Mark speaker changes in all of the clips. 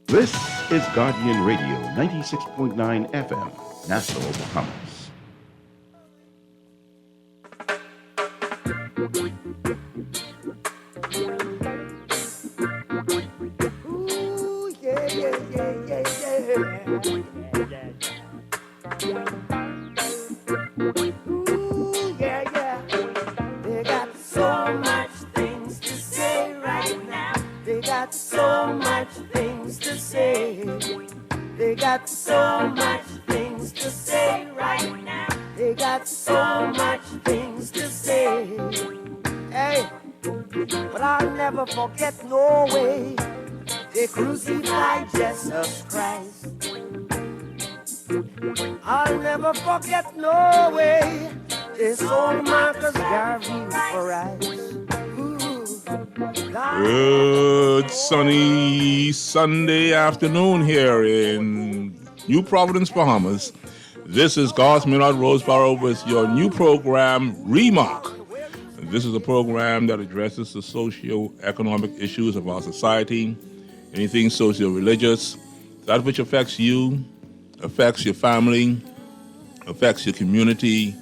Speaker 1: This is Guardian Radio 96.9 FM, Nassau, Bahamas.
Speaker 2: Ooh, yeah, yeah, yeah, yeah, yeah. Ooh, yeah, yeah. They got so much things to say right now. They got so much things to say. They got so much things to say right now. They got so much things to say. Hey, but I'll never forget no way they crucified Jesus Christ. I'll never forget no way they sold Marcus Garvey for rice.
Speaker 3: Good sunny Sunday afternoon here in New Providence, Bahamas. This is Garth Roseboro with your new program, Remark. This is a program that addresses the socio-economic issues of our society, anything socio-religious, that which affects you, affects your family, affects your community.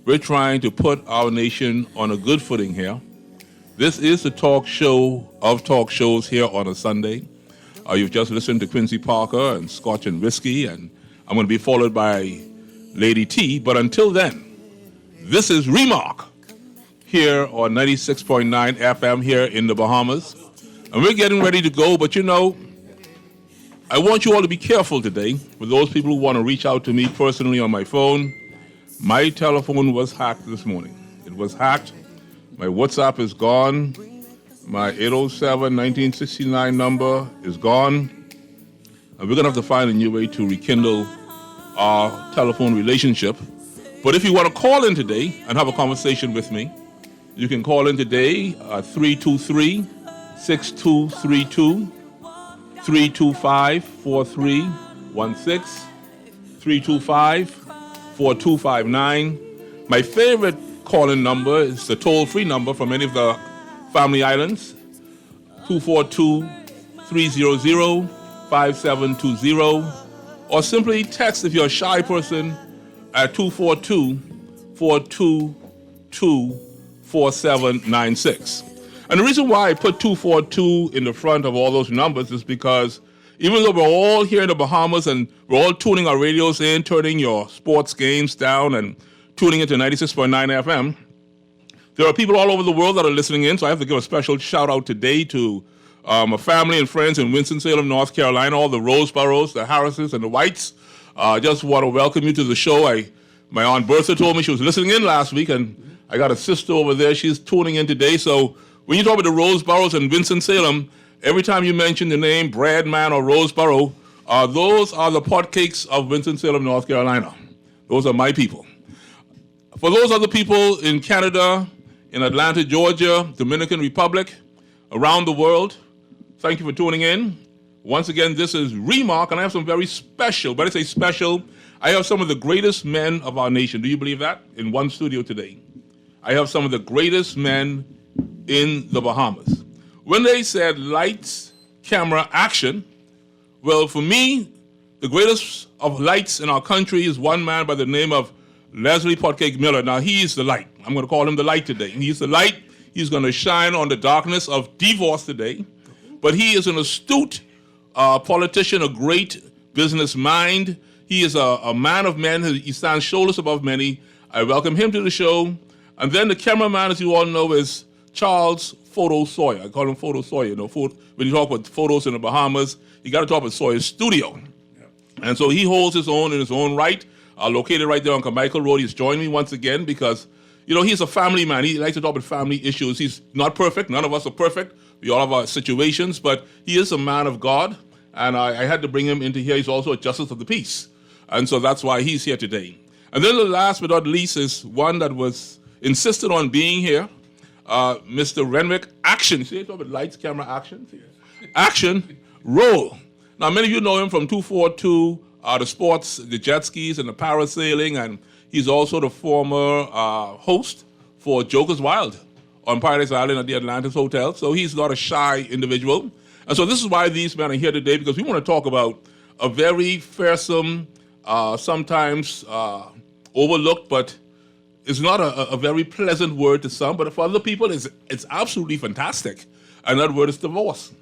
Speaker 3: We're trying to put our nation on a good footing here. This is the talk show of talk shows here on a Sunday. You've just listened to Quincy Parker and Scotch and Whiskey, and I'm going to be followed by Lady T. But until then, this is Remark here on 96.9 FM here in the Bahamas. And we're getting ready to go, but you know, I want you all to be careful today. For those people who want to reach out to me personally on my phone, my telephone was hacked this morning. It was hacked. My WhatsApp is gone. My 807-1969 number is gone. And we're going to have to find a new way to rekindle our telephone relationship. But if you want to call in today and have a conversation with me, you can call in today at 323-6232, 325-4316, 325-4259. My favorite call-in number is the toll-free number from any of the family islands, 242-300-5720, or simply text if you're a shy person at 242-422-4796. And the reason why I put 242 in the front of all those numbers is because even though we're all here in the Bahamas and we're all tuning our radios in, turning your sports games down and tuning into 96.9 FM, there are people all over the world that are listening in, so I have to give a special shout out today to my family and friends in Winston-Salem, North Carolina, all the Roseboros, the Harrises, and the Whites. I just want to welcome you to the show. My Aunt Bertha told me she was listening in last week, and I got a sister over there. She's tuning in today. So when you talk about the Roseboros and Winston-Salem, every time you mention the name Bradman or Roseboro, those are the potcakes of Winston-Salem, North Carolina. Those are my people. For those other people in Canada, in Atlanta, Georgia, Dominican Republic, around the world, thank you for tuning in. Once again, this is Remark, and I have some very special, but I say special, I have some of the greatest men of our nation. Do you believe that? In one studio today. I have some of the greatest men in the Bahamas. When they said lights, camera, action, well, for me, the greatest of lights in our country is one man by the name of Leslie Potcake Miller. Now, he is the light. I'm going to call him the light today. He's the light. He's going to shine on the darkness of divorce today. But he is an astute politician, a great business mind. He is a man of men. He stands shoulders above many. I welcome him to the show. And then the cameraman, as you all know, is Charles Photo Sawyer. I call him Photo Sawyer. You know, when you talk about photos in the Bahamas, you got to talk about Sawyer's studio. And so he holds his own in his own right. Located right there on Carmichael Road. He's joined me once again because, you know, he's a family man. He likes to talk about family issues. He's not perfect. None of us are perfect. We all have our situations, but he is a man of God, and I had to bring him into here. He's also a justice of the peace, and so that's why he's here today. And then the last but not least is one that was insisted on being here, Mr. Renwick Action. See, talk about lights, camera, action. Action, roll. Now, many of you know him from 242, the sports, the jet skis, and the parasailing, and he's also the former host for Joker's Wild on Paradise Island at the Atlantis Hotel. So he's not a shy individual. And so this is why these men are here today, because we want to talk about a very fearsome, sometimes overlooked, but it's not a very pleasant word to some, but for other people, it's absolutely fantastic. And that word is divorce.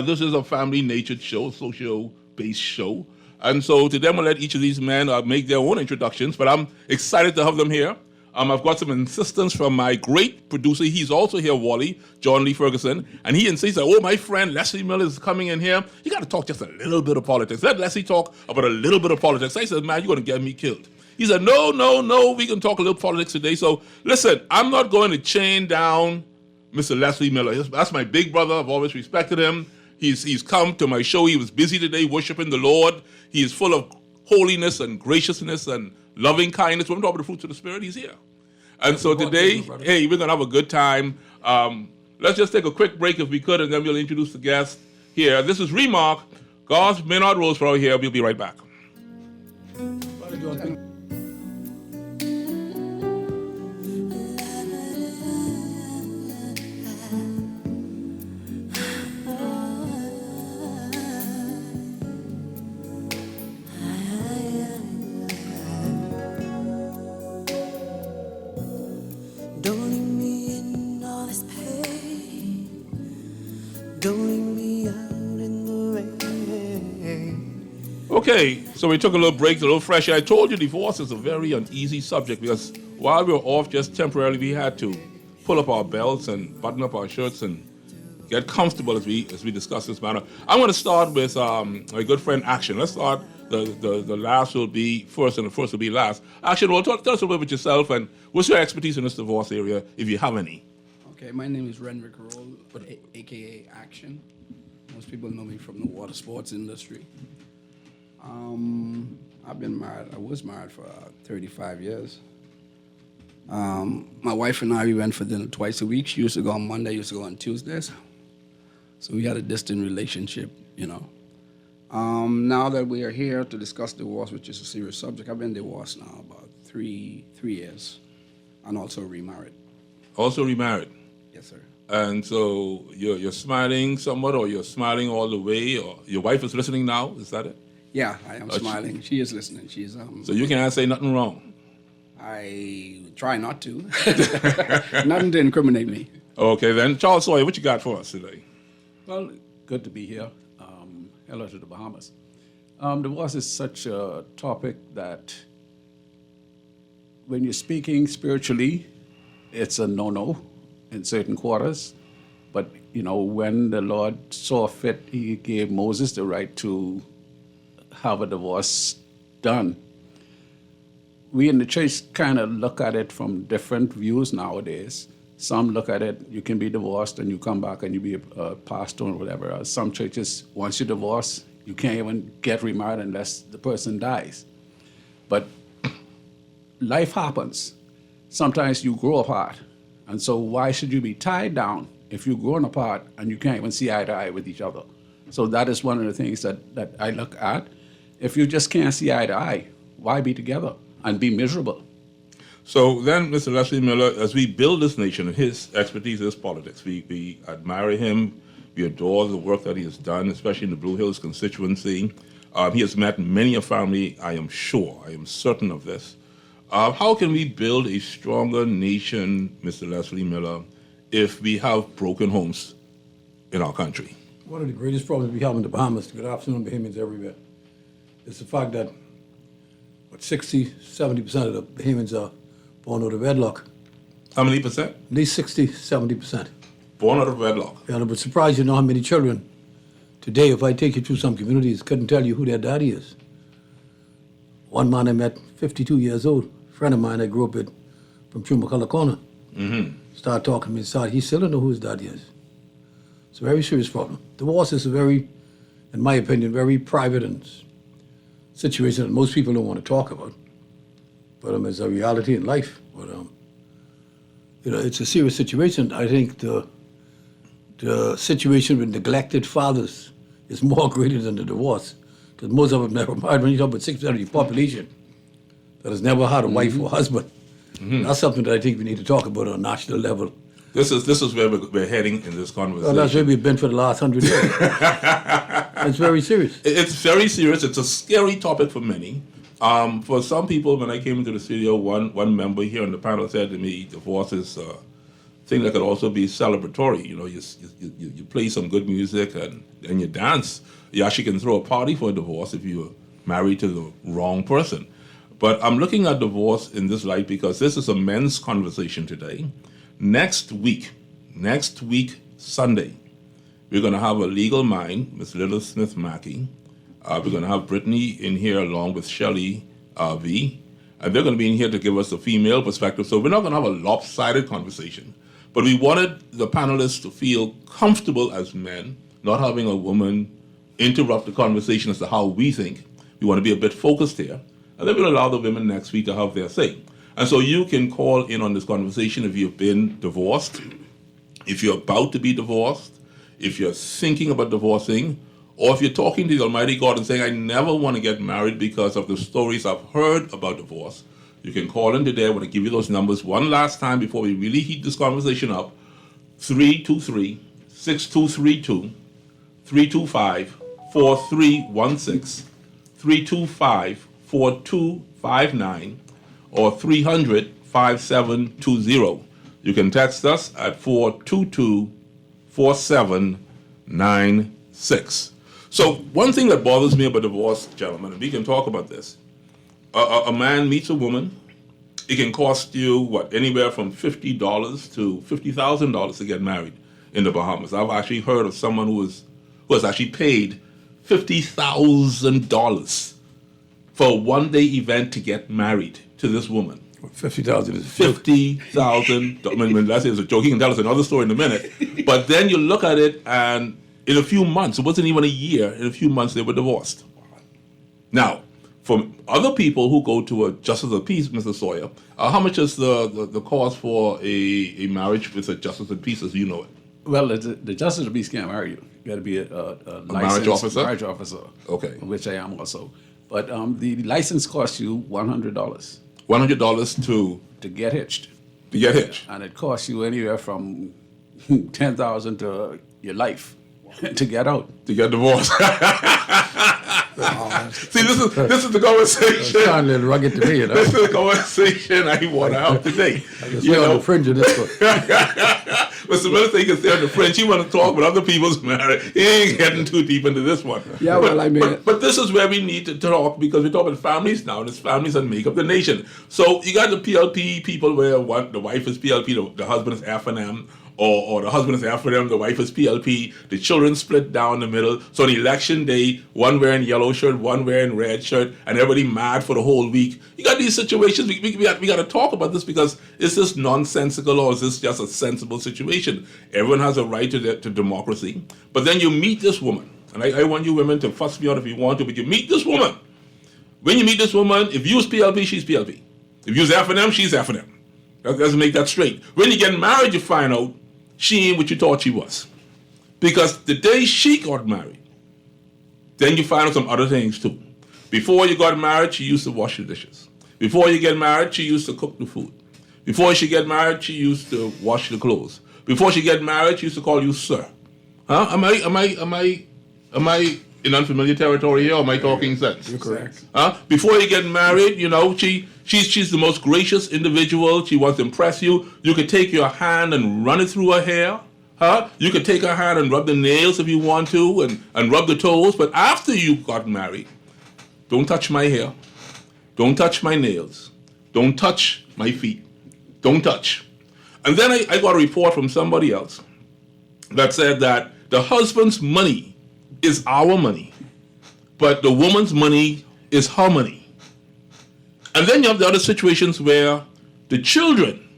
Speaker 3: This is a family-natured show, social-based show. And so today I'm going to let each of these men make their own introductions, but I'm excited to have them here. I've got some insistence from my great producer. He's also here, Wally, John Lee Ferguson. And he insists that, my friend Leslie Miller is coming in here. You got to talk just a little bit of politics. Let Leslie talk about a little bit of politics. I said, man, you're going to get me killed. He said, no, we can talk a little politics today. So listen, I'm not going to chain down Mr. Leslie Miller. That's my big brother. I've always respected him. He's come to my show. He was busy today worshiping the Lord. He is full of holiness and graciousness and loving kindness. When we talk about the fruits of the Spirit, he's here. And so today, hey, we're going to have a good time. Let's just take a quick break if we could, and then we'll introduce the guest here. This is Remark. Garth, Maynard, Roseboro here. We'll be right back. Okay, so we took a little break, a little fresh air. I told you divorce is a very uneasy subject because while we were off just temporarily, we had to pull up our belts and button up our shirts and get comfortable as we discuss this matter. I'm going to start with my good friend Action. Let's start. The last will be first and the first will be last. Action, well, tell us a little bit about yourself and what's your expertise in this divorce area, if you have any.
Speaker 4: Okay, my name is Remark, a.k.a. Action. Most people know me from the water sports industry. I've been married. I was married for 35 years. My wife and I, we went for dinner twice a week. She used to go on Monday, used to go on Tuesdays. So we had a distant relationship, Now that we are here to discuss divorce, which is a serious subject, I've been divorced now about three years, and also remarried.
Speaker 3: Also remarried?
Speaker 4: Yes, sir.
Speaker 3: And so you're smiling somewhat, or you're smiling all the way, or your wife is listening now, is that it?
Speaker 4: Yeah, I am smiling. She is listening. She's
Speaker 3: So you can't say nothing wrong?
Speaker 4: I try not to. Nothing to incriminate me.
Speaker 3: Okay, then. Charles Sawyer, what you got for us today?
Speaker 5: Well, good to be here. Hello to the Bahamas. Divorce is such a topic that when you're speaking spiritually, it's a no-no in certain quarters. But, when the Lord saw fit, he gave Moses the right to have a divorce done. We in the church kind of look at it from different views nowadays. Some look at it, you can be divorced and you come back and you be a pastor or whatever. Some churches, once you divorce, you can't even get remarried unless the person dies. But life happens. Sometimes you grow apart. And so why should you be tied down if you're growing apart and you can't even see eye to eye with each other? So that is one of the things that I look at. If you just can't see eye to eye, why be together and be miserable?
Speaker 3: So then, Mr. Leslie Miller, as we build this nation, and his expertise is politics, we admire him, we adore the work that he has done, especially in the Blue Hills constituency. He has met many a family, I am certain of this. How can we build a stronger nation, Mr. Leslie Miller, if we have broken homes in our country?
Speaker 6: One of the greatest problems we have in the Bahamas, good afternoon, Bahamians everywhere, is the fact that 60-70% of the Bahamians are born out of wedlock.
Speaker 3: How many percent?
Speaker 6: At least 60-70%.
Speaker 3: Born out of wedlock.
Speaker 6: And I would surprise you know how many children today, if I take you through some communities, couldn't tell you who their daddy is. One man I met, 52 years old, a friend of mine I grew up with from Chumacala Corner, started talking to me inside. He still don't know who his daddy is. It's a very serious problem. Divorce is a very, in my opinion, very private and situation that most people don't want to talk about. But it's a reality in life. But it's a serious situation. I think the situation with neglected fathers is more greater than the divorce, because most of them never married. When you talk about 6% of the population that has never had a wife or husband, that's something that I think we need to talk about on a national level
Speaker 3: This is where we're heading in this conversation.
Speaker 6: Well, that's where we've been for the last 100 years. It's very serious.
Speaker 3: It's very serious. It's a scary topic for many. For some people, when I came into the studio, one member here on the panel said to me, divorce is a thing that could also be celebratory. You know, you play some good music and you dance. You actually can throw a party for a divorce if you're married to the wrong person. But I'm looking at divorce in this light because this is a men's conversation today. Next week, Sunday, we're going to have a legal mind, Ms. Little Smith Mackey. We're going to have Brittany in here along with Shelley V. And they're going to be in here to give us a female perspective. So we're not going to have a lopsided conversation. But we wanted the panelists to feel comfortable as men, not having a woman interrupt the conversation as to how we think. We want to be a bit focused here. And then we'll allow the women next week to have their say. And so you can call in on this conversation if you've been divorced, if you're about to be divorced, if you're thinking about divorcing, or if you're talking to the Almighty God and saying, I never want to get married because of the stories I've heard about divorce. You can call in today. I want to give you those numbers one last time before we really heat this conversation up. 323-6232, 325-4316, 325-4259, or 300-5720. You can text us at 422-4796. So one thing that bothers me about divorce, gentlemen, and we can talk about this, a man meets a woman, it can cost you, anywhere from $50 to $50,000 to get married in the Bahamas. I've actually heard of someone who has actually paid $50,000 for a one-day event to get married to this woman.
Speaker 6: 50,000 is
Speaker 3: $50,000. I mean, that's a joke. He can tell us another story in a minute. But then you look at it, and in a few months, it wasn't even a year, in a few months they were divorced. Now, for other people who go to a justice of peace, Mr. Sawyer, how much is the cost for a marriage with a justice of peace as you know it?
Speaker 5: Well, the justice of peace can't marry you. You got to be a
Speaker 3: marriage officer?
Speaker 5: Marriage officer.
Speaker 3: Okay.
Speaker 5: Which I am also. But the license costs you $100.
Speaker 3: $100 to
Speaker 5: get hitched.
Speaker 3: To get hitched.
Speaker 5: And it costs you anywhere from $10,000 to your life to get out.
Speaker 3: To get divorced. See, this is the conversation.
Speaker 6: It's kind of a little rugged to me, you know.
Speaker 3: This is the conversation I want to have today.
Speaker 6: I can stay on the fringe of this one.
Speaker 3: Mr. Minister, he can stay on the fringe. He want to talk about other people's marriage. He ain't getting too deep into this one.
Speaker 4: Yeah, well, I mean...
Speaker 3: But this is where we need to talk, because we're talking about families now, and it's families that make up the nation. So you got the PLP people where the wife is PLP, the husband is F&M, or the husband is F&M, the wife is PLP, the children split down the middle. So on election day, one wearing yellow shirt, one wearing red shirt, and everybody mad for the whole week. You got these situations. We got to talk about this, because is this nonsensical or is this just a sensible situation? Everyone has a right to democracy. But then you meet this woman, and I want you women to fuss me out if you want to, but you meet this woman. When you meet this woman, if you's PLP, she's PLP. If you's F&M, she's F&M. Let's make that straight. When you get married, you find out she ain't what you thought she was. Because the day she got married, then you find out some other things too. Before you got married, she used to wash the dishes. Before you get married, she used to cook the food. Before she get married, she used to wash the clothes. Before she get married, she used to call you sir. Huh? Am I in unfamiliar territory here, or am I talking sense?
Speaker 4: You're correct.
Speaker 3: Huh? Before you get married, you know, she's the most gracious individual. She wants to impress you. You could take your hand and run it through her hair. Huh? You could take her hand and rub the nails if you want to, and rub the toes. But after you got married, don't touch my hair. Don't touch my nails. Don't touch my feet. Don't touch. And then I got a report from somebody else that said that the husband's money is our money, but the woman's money is her money. And then you have the other situations where the children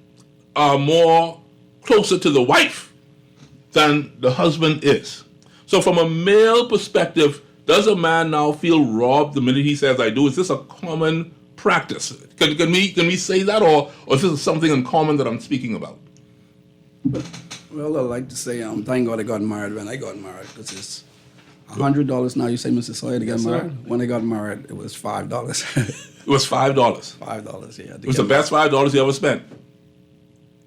Speaker 3: are more closer to the wife than the husband is. So from a male perspective, does a man now feel robbed the minute he says I do? Is this a common practice? Can we say that, or is this something uncommon that I'm speaking about?
Speaker 4: Well, I like to say, thank God I got married when I got married, because it's $100 now. You say, Mr. Sawyer, to get married? Sir. When I got married, it was $5.
Speaker 3: It was $5.
Speaker 4: $5, yeah.
Speaker 3: It was the best $5 you ever spent.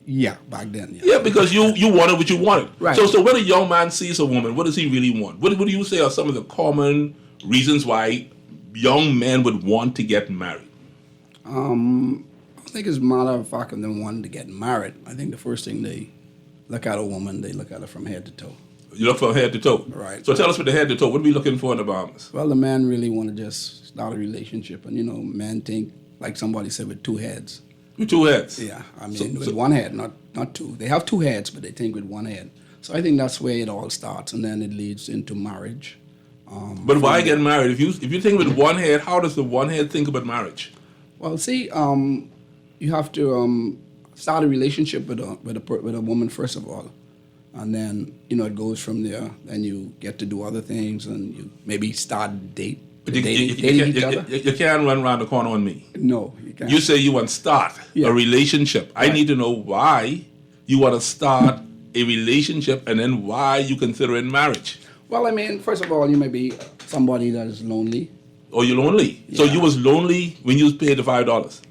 Speaker 4: Yeah, back then. Yeah.
Speaker 3: Yeah, because you wanted what you wanted.
Speaker 4: Right.
Speaker 3: So when a young man sees a woman, what does he really want? What do you say are some of the common reasons why young men would want to get married?
Speaker 4: I think it's a matter of fact of them wanting to get married. I think the first thing they look at a woman, they look at her from head to toe.
Speaker 3: You look from head to toe.
Speaker 4: Right.
Speaker 3: So tell us with the head to toe. What are we looking for in the Bahamas?
Speaker 4: Well, the man really want to just start a relationship, and men think like somebody said with two heads.
Speaker 3: With two heads.
Speaker 4: Yeah, I mean with one head, not two. They have two heads, but they think with one head. So I think that's where it all starts, and then it leads into marriage.
Speaker 3: But why get married? If you think with one head, how does the one head think about marriage?
Speaker 4: Well, see, you have to start a relationship with a woman first of all, and then it goes from there. Then you get to do other things, and you maybe start dating each other.
Speaker 3: You can't run around the corner on me.
Speaker 4: No, you can't.
Speaker 3: You say you want to start
Speaker 4: Yeah.
Speaker 3: a relationship. I
Speaker 4: Right.
Speaker 3: need to know why you want to start a relationship and then why you consider it marriage.
Speaker 4: Well, I mean, first of all, you may be somebody that is lonely.
Speaker 3: Or you're lonely. So
Speaker 4: Yeah.
Speaker 3: you was lonely when you paid the $5.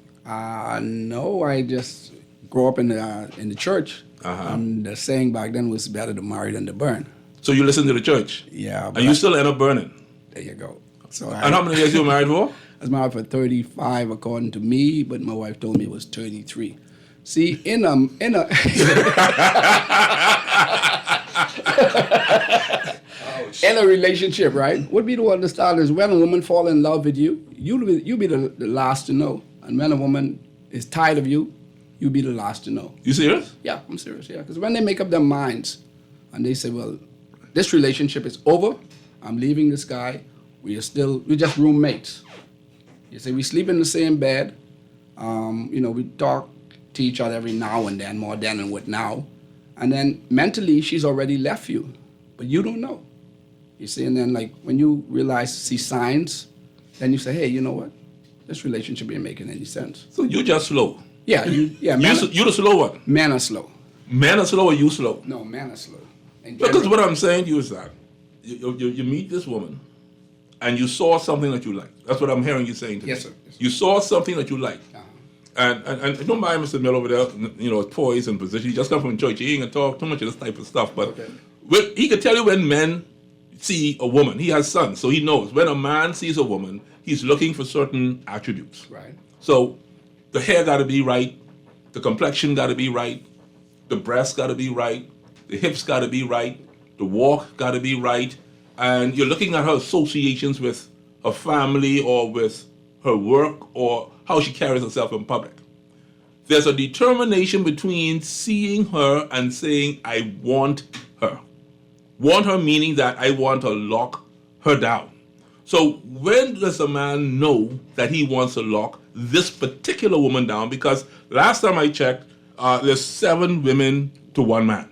Speaker 4: No, I just grew up in the church,
Speaker 3: Uh-huh.
Speaker 4: and the saying back then was better to marry than to burn.
Speaker 3: So you listen to the church.
Speaker 4: Yeah, but
Speaker 3: And you still end up burning.
Speaker 4: there you go. So
Speaker 3: And how many years you were married for?
Speaker 4: I was married for 35 according to me, but my wife told me it was 33. See, in a in a relationship, right? What people understand is when a woman fall in love with you, you be the last to know. And when a woman is tired of you, you be the last to know.
Speaker 3: You serious?
Speaker 4: Yeah, I'm serious, yeah. Because when they make up their minds and they say, well, this relationship is over, I'm leaving this guy, we're just roommates. You say we sleep in the same bed, we talk to each other every now and then, more than with now. And then mentally, she's already left you, but you don't know. You see, and then like when you see signs, then you say, hey, you know what? This relationship ain't making any sense.
Speaker 3: So you just slow.
Speaker 4: Yeah,
Speaker 3: You
Speaker 4: men
Speaker 3: the slow one.
Speaker 4: are slow.
Speaker 3: Men are slow or you slow?
Speaker 4: No, men are slow. In
Speaker 3: Because
Speaker 4: general.
Speaker 3: what I'm saying to you is that you meet this woman and you saw something that you liked. That's what I'm hearing you saying to me.
Speaker 4: Yes, sir. Yes, sir.
Speaker 3: You saw something that you liked.
Speaker 4: Uh-huh.
Speaker 3: And don't mind Mr. Miller over there, poise and position. He just come from church. He ain't gonna talk too much of this type of stuff. But
Speaker 4: Okay.
Speaker 3: he could tell you when men see a woman. He has sons, so he knows. When a man sees a woman, he's looking for certain attributes.
Speaker 4: Right.
Speaker 3: So the hair gotta be right, the complexion gotta be right, the breasts gotta be right, the hips gotta be right, the walk gotta be right, and you're looking at her associations with her family or with her work or how she carries herself in public. There's a determination between seeing her and saying, I want her. Want her meaning that I want to lock her down. So when does a man know that he wants to lock this particular woman down? Because last time I checked, there's 7 women to 1 man,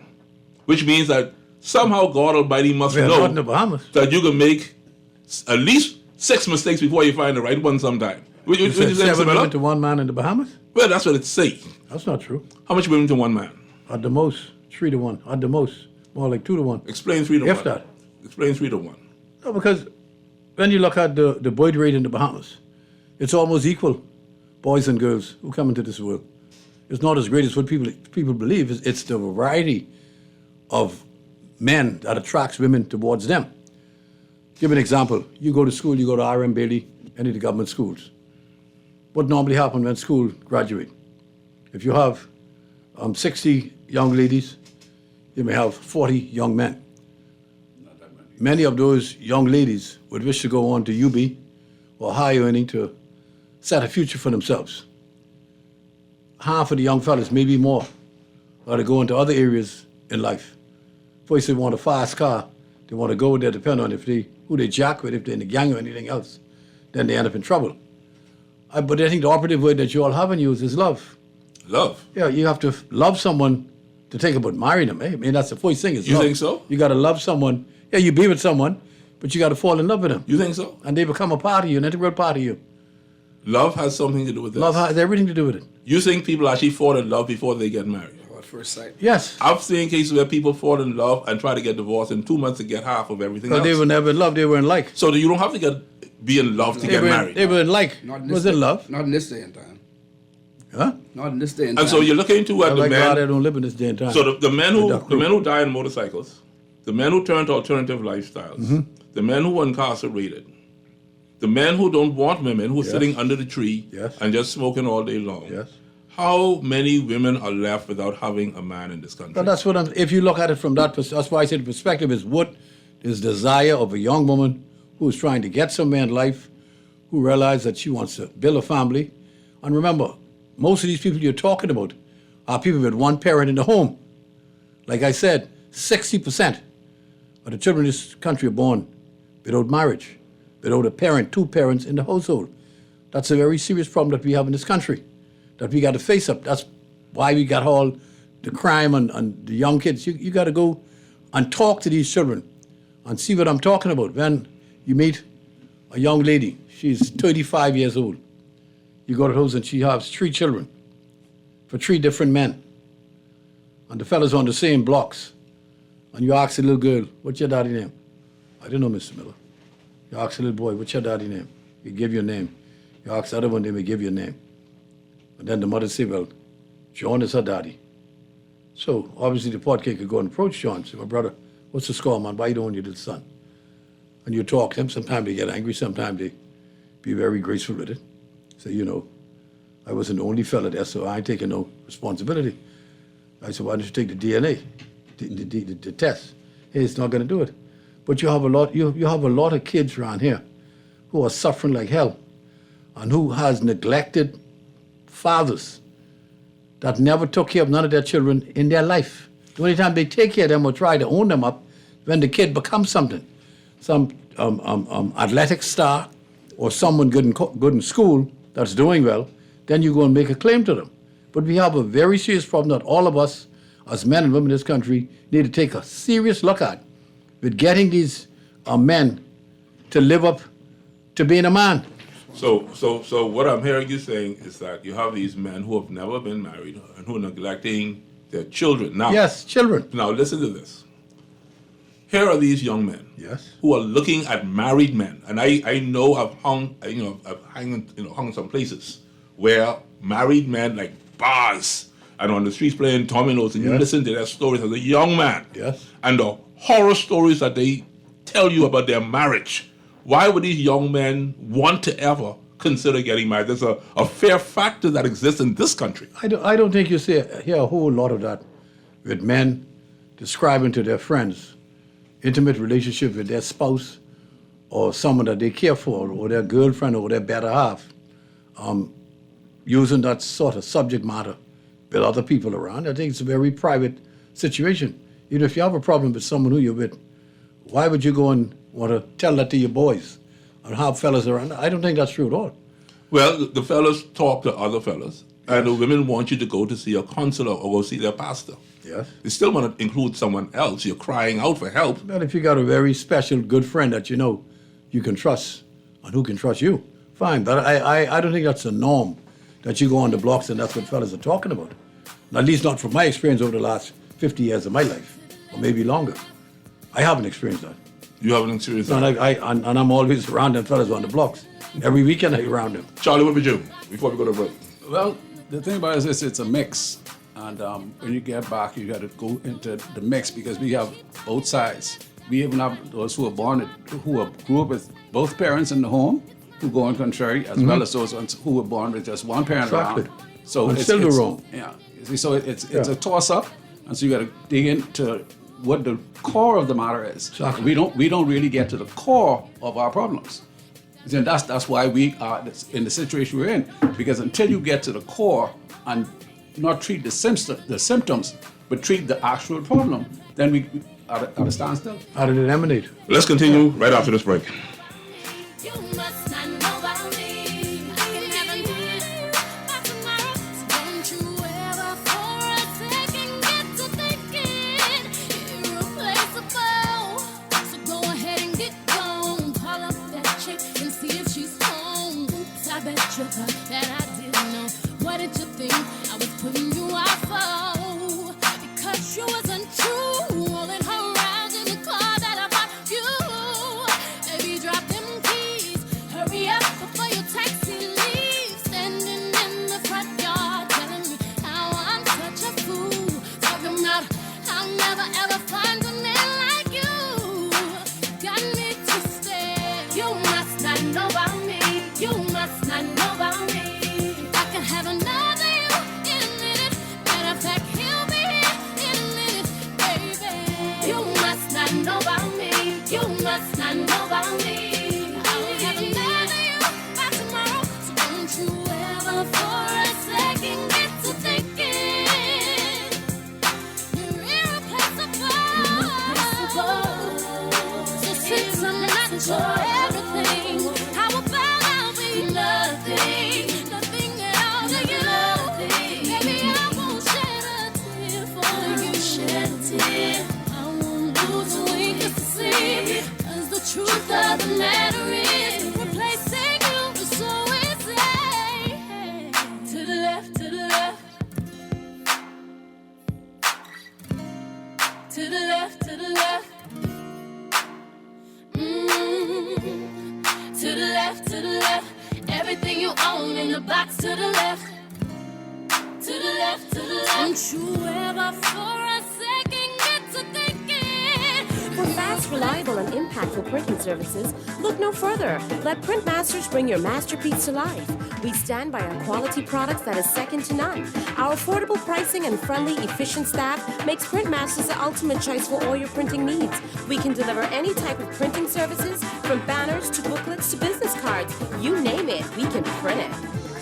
Speaker 3: which means that somehow God Almighty must
Speaker 6: We're
Speaker 3: know
Speaker 6: not in the Bahamas.
Speaker 3: that you can make at least 6 mistakes before you find the right one sometime. Would you say,
Speaker 6: 7
Speaker 3: Mr. Miller?
Speaker 6: women to 1 man in the Bahamas?
Speaker 3: Well, that's what it say.
Speaker 6: That's not true.
Speaker 3: How much women to 1 man?
Speaker 6: At the most, 3 to 1. At the most, more like 2 to 1.
Speaker 3: Explain 3 to
Speaker 6: If
Speaker 3: 1.
Speaker 6: that.
Speaker 3: Explain 3 to 1.
Speaker 6: No, because when you look at the birth rate in the Bahamas, it's almost equal, boys and girls who come into this world. It's not as great as what people believe. It's the variety of men that attracts women towards them. Give an example. You go to school, you go to R.M. Bailey, any of the government schools. What normally happens when school graduate? If you have 60 young ladies, you may have 40 young men. Many of those young ladies would wish to go on to UB or higher earning to set a future for themselves. Half of the young fellas, maybe more, are to go into other areas in life. First, they want a fast car. They want to go there, depend on who they jack with, if they're in the gang or anything else. Then they end up in trouble. But I think the operative word that you all haven't used is love.
Speaker 3: Love.
Speaker 6: Yeah, you have to love someone to think about marrying them. Eh? I mean, that's the first thing is
Speaker 3: You
Speaker 6: love.
Speaker 3: think so?
Speaker 6: You got to love someone. Yeah, you be with someone, but you got to fall in love with them.
Speaker 3: You think so?
Speaker 6: And they become a part of you, an integral part of you.
Speaker 3: Love has something to do with this.
Speaker 6: Love has everything to do with it.
Speaker 3: You think people actually fall in love before they get married?
Speaker 4: At first sight.
Speaker 6: Yes.
Speaker 3: I've seen cases where people fall in love and try to get divorced in 2 months to get half of everything
Speaker 6: Because
Speaker 3: else.
Speaker 6: they were never in love, they were in like.
Speaker 3: So you don't have to be in love to get married.
Speaker 6: They were in like.
Speaker 4: Not in
Speaker 6: Was
Speaker 4: this
Speaker 6: in
Speaker 4: day-
Speaker 6: love.
Speaker 4: Not in this day and time.
Speaker 6: Huh?
Speaker 4: Not in this day and
Speaker 3: And
Speaker 4: time.
Speaker 3: so you're looking into
Speaker 6: I'm
Speaker 3: the
Speaker 6: like glad I
Speaker 3: men.
Speaker 6: don't live in this day and time.
Speaker 3: So the men
Speaker 6: With that crew.
Speaker 3: who die in motorcycles, the men who turn to alternative lifestyles,
Speaker 6: Mm-hmm.
Speaker 3: the men who are incarcerated, the men who don't want women, who are
Speaker 6: Yes.
Speaker 3: sitting under the tree
Speaker 6: Yes.
Speaker 3: and just smoking all day long.
Speaker 6: Yes.
Speaker 3: How many women are left without having a man in this country?
Speaker 6: But that's what if you look at it from that's why I said the perspective is what is desire of a young woman who is trying to get some man life, who realizes that she wants to build a family. And remember, most of these people you're talking about are people with one parent in the home. Like I said, 60% of the children in this country are born without marriage, without a parent, two parents in the household. That's a very serious problem that we have in this country, that we got to face up. That's why we got all the crime and the young kids. You got to go and talk to these children and see what I'm talking about. When you meet a young lady, she's 35 years old. You go to her house and she has 3 children for 3 different men. And the fellas on the same blocks. And you ask the little girl, what's your daddy name? I don't know, Mr. Miller. You ask the little boy, what's your daddy name? You give your name. You ask the other one, they may give your name. And then the mother say, well, John is her daddy. So obviously the pot cake could go and approach John and say, my brother, what's the score, man? Why you don't want your little son? And you talk to them. Sometimes they get angry. Sometimes they be very graceful with it. Say, I wasn't the only fella there, so I ain't taking no responsibility. I said, why don't you take the DNA, the test? Hey, it's not going to do it. But you have a lot. You have a lot of kids around here who are suffering like hell, and who has neglected fathers that never took care of none of their children in their life. The only time they take care of them or try to own them up when the kid becomes something, some athletic star or someone good in school that's doing well, then you go and make a claim to them. But we have a very serious problem that all of us, as men and women in this country, need to take a serious look at with getting these men to live up to being a man.
Speaker 3: So what I'm hearing you saying is that you have these men who have never been married and who are neglecting their children. Now,
Speaker 6: Yes, children.
Speaker 3: Now listen to this. Here are these young men,
Speaker 6: Yes.
Speaker 3: who are looking at married men, and I know I've hung some places where married men like bars and on the streets playing dominoes, and you
Speaker 6: Yes.
Speaker 3: listen to their stories as a young man,
Speaker 6: Yes.
Speaker 3: and the horror stories that they tell you about their marriage. Why would these young men want to ever consider getting married? There's a fair factor that exists in this country.
Speaker 6: I don't think you hear a whole lot of that with men describing to their friends intimate relationship with their spouse or someone that they care for, or their girlfriend or their better half, using that sort of subject matter with other people around. I think it's a very private situation. If you have a problem with someone who you're with, why would you go and want to tell that to your boys and have fellas around? I don't think that's true at all.
Speaker 3: Well, the fellas talk to other fellas, and the women want you to go to see a counselor or go see their pastor.
Speaker 6: Yes.
Speaker 3: They still want to include someone else. You're crying out for help.
Speaker 6: Well, if you got a very special good friend that you can trust and who can trust you, fine. But I don't think that's a norm that you go on the blocks and that's what fellas are talking about. At least not from my experience over the last 50 years of my life, or maybe longer. I haven't experienced that.
Speaker 3: You haven't experienced
Speaker 6: And,
Speaker 3: that.
Speaker 6: and I'm always around them fellas on the blocks. Every weekend I'm around them.
Speaker 3: Charlie, what would you before we go to break?
Speaker 5: Well, the thing about it is it's a mix. And when you get back, you got to go into the mix because we have both sides. We even have those who grew up with both parents in the home, who go on contrary, as well as those ones who were born with just one parent
Speaker 6: Exactly.
Speaker 5: around. So
Speaker 6: And still do wrong.
Speaker 5: Yeah. You see, so it's a toss up, and so you got to dig into what the core of the matter is.
Speaker 6: Exactly.
Speaker 5: We don't really get to the core of our problems. And that's why we are in the situation we're in. Because until you get to the core and not treat the symptoms, but treat the actual problem, then we are at a standstill.
Speaker 6: How did it emanate?
Speaker 3: Let's continue right after this break.
Speaker 2: You must not know about me. I can never live by tomorrow. Don't you ever for a second get to thinking irreplaceable. So go ahead and get gone. Call up that chick and see if she's home. Oops, I bet you thought that I didn't know. What did you think I was putting you off for? Because you wasn't true. Rolling her around in the car that I bought you. Baby, drop them keys. Hurry up before your taxi leaves. Standing in the front yard. not know about me. You must not know about me. I can have another you in a minute. Matter of fact, he'll be here in a minute, baby. You must not know about me. You must not know about me. I will have another you by tomorrow. So don't you ever for a second get to thinking you're irreplaceable. So since I'm not your everything, how about I'll be nothing, nothing at all to you? Baby, I won't shed a tear for you, shed a tear. I won't lose a wink just to see, 'cause the truth of the matter is, replacing you is so easy. To the left, to the left. To the left, to the left. To the left, to the left. Everything you own in the box to the left. To the left, to the left. Don't you ever for a second get to thinking.
Speaker 7: For fast, reliable, and impactful printing services, look no further. Let Printmasters bring your masterpiece to life. We stand by our quality products that is second to none. Our affordable pricing and friendly, efficient staff makes Printmasters the ultimate choice for all your printing needs. We can deliver any type of printing services, from banners to booklets to business cards. You name it, we can print it.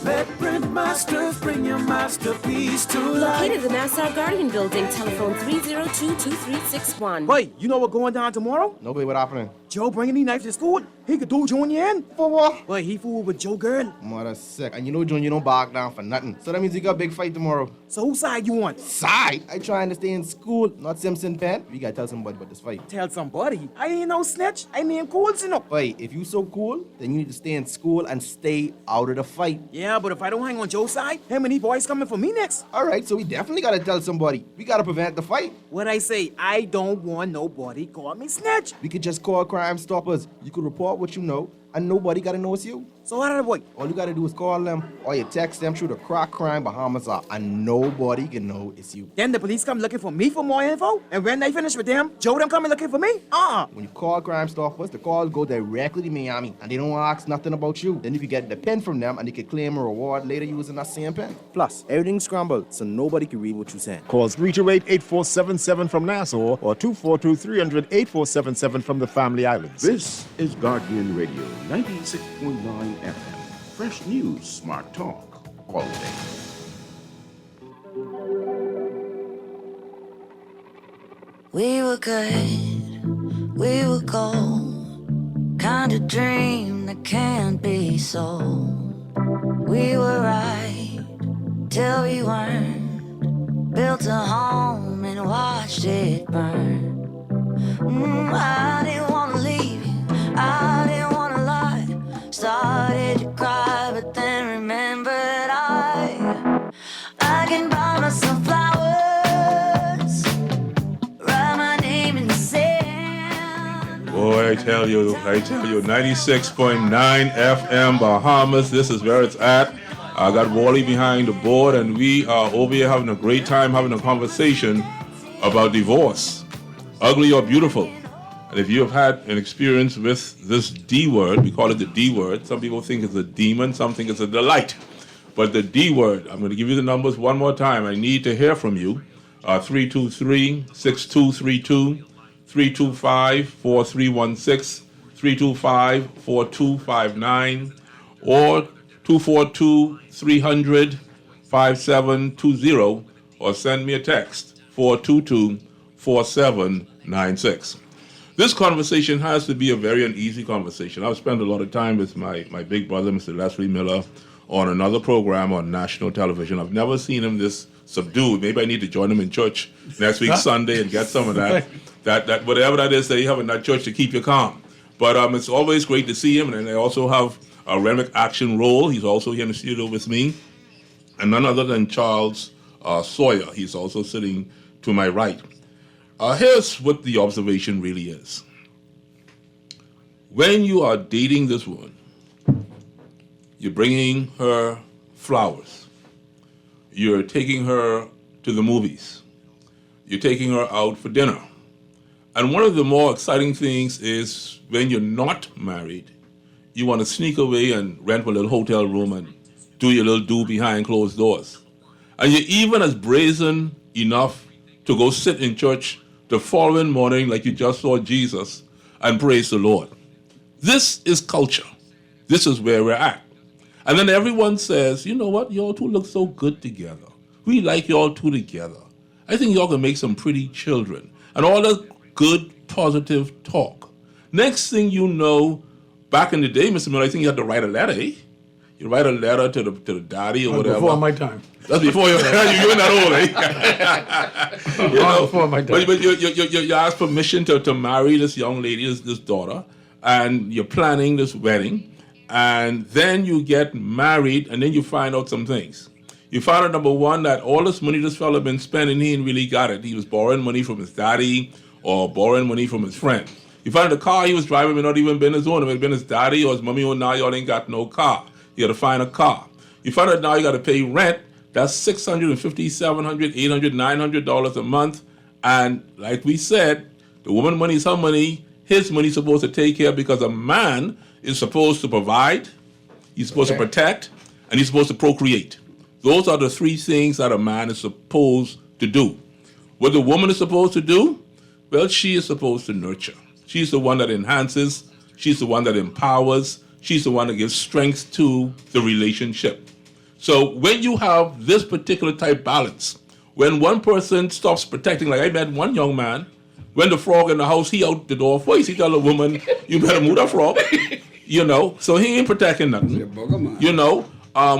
Speaker 2: Let Printmasters bring your masterpiece to life.
Speaker 7: Located in the Nassau Guardian Building, telephone 302-2361.
Speaker 8: Wait, you know what's going down tomorrow?
Speaker 9: No, babe, what happening?
Speaker 8: Joe bringing these knives to school. He could do Junior in.
Speaker 9: For what?
Speaker 8: Wait, he fooled with Joe girl.
Speaker 9: Mother sick. And you know Junior don't back down for nothing. So that means you got a big fight tomorrow.
Speaker 8: So whose side you on?
Speaker 9: Side? I trying to stay in school, not Simpson Pen. We gotta tell somebody about this fight.
Speaker 8: Tell somebody. I ain't no snitch. I mean cool, you know.
Speaker 9: Wait, if you so cool, then you need to stay in school and stay out of the fight.
Speaker 8: Yeah, but if I don't hang on Joe's side, him and these boys coming for me next.
Speaker 9: All right, so we definitely gotta tell somebody. We gotta prevent the fight.
Speaker 8: What I say, I don't want nobody call me snitch.
Speaker 9: We could just call Crime Stoppers. You could report what you know, and nobody gotta know it's you.
Speaker 8: So how did I wait?
Speaker 9: All you gotta do is call them, or you text them through the Crack Crime Bahamas app, and nobody can know it's you.
Speaker 8: Then the police come looking for me for more info, and when they finish with them, Joe them coming looking for me?
Speaker 9: When you call Crime Stoppers, the calls go directly to Miami, and they don't ask nothing about you. Then you can get the pen from them, and they can claim a reward later using that same pen.
Speaker 10: Plus, everything's scrambled, so nobody can read what you're saying. Call 328-8477 from Nassau or 242-300-8477 from the Family Islands.
Speaker 1: This is Guardian Radio 96.9 FM. Fresh news, smart talk, all day.
Speaker 11: We were good, we were gold, kind of dream that can't be sold. We were right till we weren't, built a home and watched it burn. I didn't want to leave you, I didn't want to lie. Started to cry, but then remembered I can buy myself flowers, write my name in the sand.
Speaker 3: Boy, I tell you, 96.9 FM Bahamas, this is where it's at. I got Wally behind the board, and we are over here having a great time having a conversation about divorce, ugly or beautiful. And if you have had an experience with this D word, we call it the D word. Some people think it's a demon, some think it's a delight. But the D word, I'm going to give you the numbers one more time. I need to hear from you. 323-6232, 325-4316, 325-4259, or 242-300-5720, or send me a text, 422-4796. This conversation has to be a very uneasy conversation. I've spent a lot of time with my big brother, Mr. Leslie Miller, on another program on national television. I've never seen him this subdued. Maybe I need to join him in church next week, Sunday, and get some of that whatever that is that you have in that church to keep you calm. But it's always great to see him, and I also have a Remark action role. He's also here in the studio with me, and none other than Charles Sawyer. He's also sitting to my right. Here's what the observation really is. When you are dating this woman, you're bringing her flowers. You're taking her to the movies. You're taking her out for dinner. And one of the more exciting things is when you're not married, you want to sneak away and rent a little hotel room and do your little do behind closed doors. And you're even as brazen enough to go sit in church the following morning like you just saw Jesus and praise the Lord. This is culture. This is where we're at. And then everyone says, you know what, y'all two look so good together. We like y'all two together. I think y'all can make some pretty children. And all the good, positive talk. Next thing you know, back in the day, Mr. Miller, I think you had to write a letter, eh? You write a letter to the daddy or whatever.
Speaker 6: Before my time.
Speaker 3: That's before you're that old, eh?
Speaker 6: Before my time.
Speaker 3: But you ask permission to marry this young lady, this daughter, and you're planning this wedding. And then you get married, and then you find out some things. You find out, number one, that all this money this fella been spending, he ain't really got it. He was borrowing money from his daddy or borrowing money from his friend. You find out the car he was driving may not even been his own. It may have been his daddy or his mommy, or now y'all ain't got no car. You got to find a car. You find out now you got to pay rent. That's $650, $700, $800, $900 a month. And like we said, the woman money is her money. His money is supposed to take care because a man is supposed to provide, he's supposed to protect, and he's supposed to procreate. Those are the three things that a man is supposed to do. What the woman is supposed to do? Well, she is supposed to nurture. She's the one that enhances. She's the one that empowers. She's the one that gives strength to the relationship. So when you have this particular type balance, when one person stops protecting, like I met one young man, when the frog in the house, he out the door first. He tell the woman, you better move that frog. You know, so he ain't protecting nothing. You know,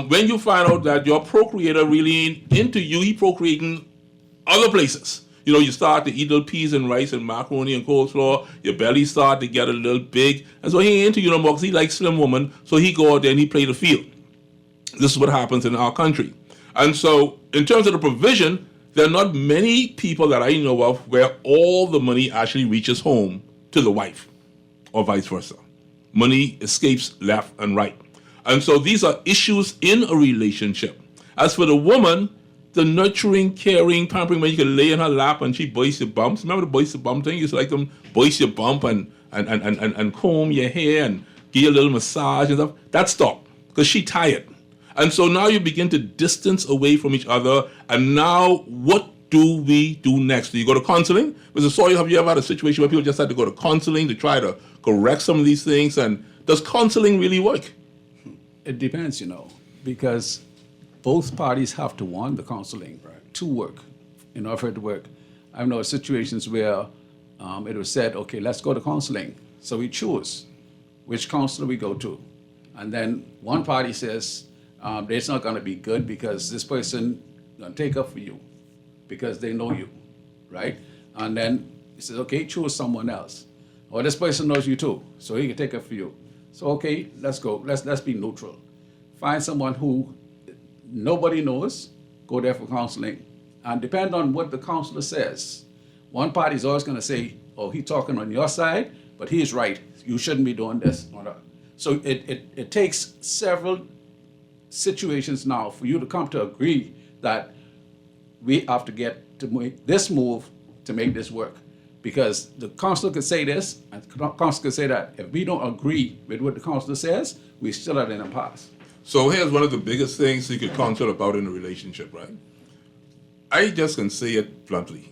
Speaker 3: when you find out that your procreator really ain't into you, he procreating other places. You know, you start to eat little peas and rice and macaroni and coleslaw, your belly start to get a little big. And so he ain't into you no more because he likes slim woman, so he go out there and he play the field. This is what happens in our country. And so in terms of the provision, there are not many people that I know of where all the money actually reaches home to the wife or vice versa. Money escapes left and right. And so these are issues in a relationship. As for the woman, the nurturing, caring, pampering, when you can lay in her lap and she boils your bumps. Remember the boils your bump thing? You used to like them boils your bump and comb your hair and give you a little massage and stuff. That stopped because she tired. And so now you begin to distance away from each other. And now what do we do next? Do you go to counseling? Mr. Sawyer, have you ever had a situation where people just had to go to counseling to try to correct some of these things? And does counseling really work?
Speaker 5: It depends, you know, because both parties have to want the counseling to work, in order for it to work. I know situations where it was said, okay, let's go to counseling. So we choose which counselor we go to. And then one party says, it's not going to be good because this person going to take up for you because they know you, right? And then he says, okay, choose someone else. Or this person knows you too, so he can take up for you. So, okay, let's go. Let's be neutral. Find someone who nobody knows, go there for counseling. And depend on what the counselor says. One party is always going to say, oh, he's talking on your side, but he's right. You shouldn't be doing this or that. So it takes several situations now for you to come to agree that we have to get to make this move to make this work. Because the counselor could say this, and the counselor could say that. If we don't agree with what the counselor says, we still are in a impasse.
Speaker 3: So here's one of the biggest things you could counsel about in a relationship, right? I just can say it bluntly.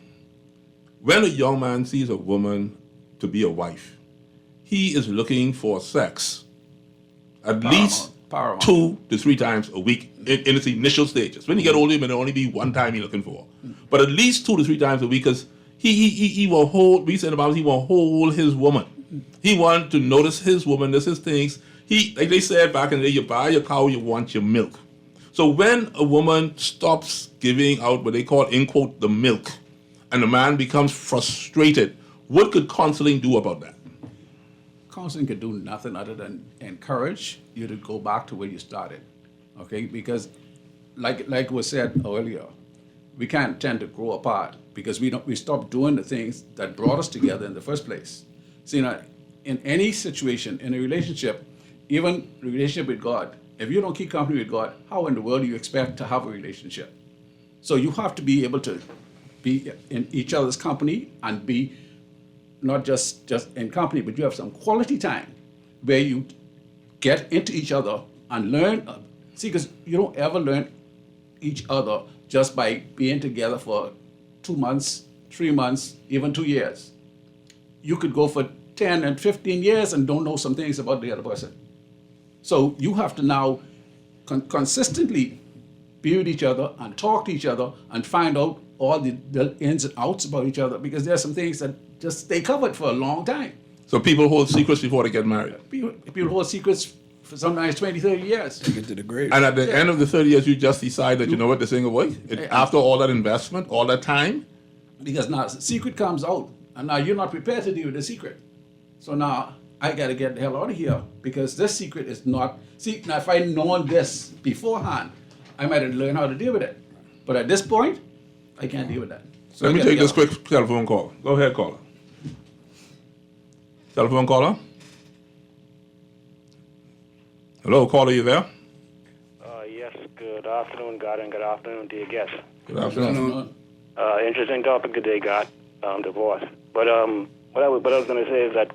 Speaker 3: When a young man sees a woman to be a wife, he is looking for sex at least 2 to 3 times a week in its initial stages. When you get older, it may only be one time you're looking for. But at least 2 to 3 times a week, because he will hold, we said about he will hold his woman. He wants to notice his woman, this his things. Like they said back in the day, you buy your cow, you want your milk. So when a woman stops giving out what they call, in quote, the milk, and the man becomes frustrated, what could counseling do about that?
Speaker 5: Counseling could do nothing other than encourage you to go back to where you started, okay? Because like was said earlier, we can't tend to grow apart because we stop doing the things that brought us together in the first place. So, you know, in any situation, in a relationship, even a relationship with God, if you don't keep company with God, how in the world do you expect to have a relationship? So you have to be able to be in each other's company and be not just in company, but you have some quality time where you get into each other and learn. See, because you don't ever learn each other just by being together for 2 months, 3 months, even 2 years. You could go for 10 and 15 years and don't know some things about the other person. So you have to now consistently be with each other and talk to each other and find out all the ins and outs about each other, because there are some things that just stay covered for a long time.
Speaker 3: So people hold secrets before they get married.
Speaker 5: People hold secrets for sometimes 20, 30 years.
Speaker 4: To get to the grave.
Speaker 3: And at the end of the 30 years, you just decide that, you know what, this ain't gonna work. After all that investment, all that time.
Speaker 5: Because now the secret comes out, and now you're not prepared to deal with the secret. So now I got to get the hell out of here, because this secret is not. See, now if I known this beforehand, I might have learned how to deal with it. But at this point, I can't deal with that. So
Speaker 3: Let me take this quick telephone call. Go ahead, caller. Telephone caller? Hello, caller, you there?
Speaker 12: Yes, good afternoon, God, and good afternoon to your guests.
Speaker 3: Good afternoon.
Speaker 12: Interesting topic today, God, divorce. But what I was going to say is that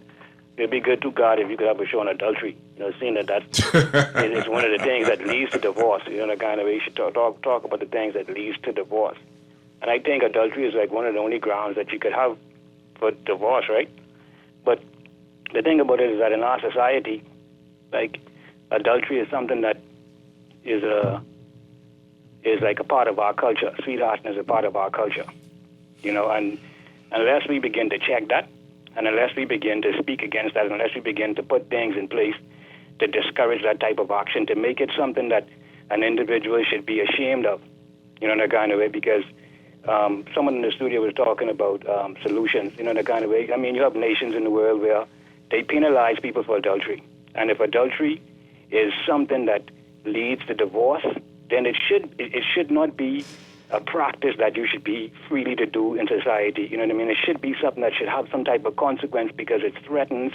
Speaker 12: it'd be good to God if you could have a show on adultery. You know, seeing that it's one of the things that leads to divorce. You know, the kind of way you should talk about the things that leads to divorce. And I think adultery is like one of the only grounds that you could have for divorce, right? But the thing about it is that in our society, like, adultery is something that is like a part of our culture. Sweethearting is a part of our culture, you know. And unless we begin to check that, and unless we begin to speak against that, unless we begin to put things in place to discourage that type of action, to make it something that an individual should be ashamed of, you know, in a kind of way, because someone in the studio was talking about solutions, you know, in a kind of way. I mean, you have nations in the world where they penalize people for adultery. And if adultery is something that leads to divorce, then it should not be a practice that you should be freely to do in society. You know what I mean? It should be something that should have some type of consequence, because it threatens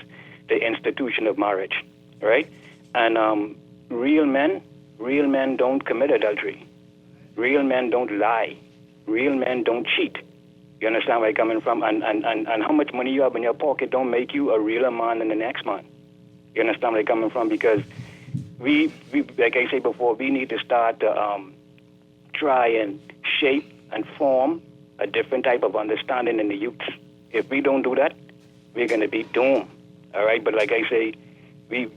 Speaker 12: the institution of marriage, right? And real men don't commit adultery. Real men don't lie. Real men don't cheat. You understand where I'm coming from? And how much money you have in your pocket don't make you a realer man than the next man. You understand where I'm coming from? Because we like I said before, we need to start to try and shape and form a different type of understanding in the youths. If we don't do that, we're going to be doomed. All right? But like I say, we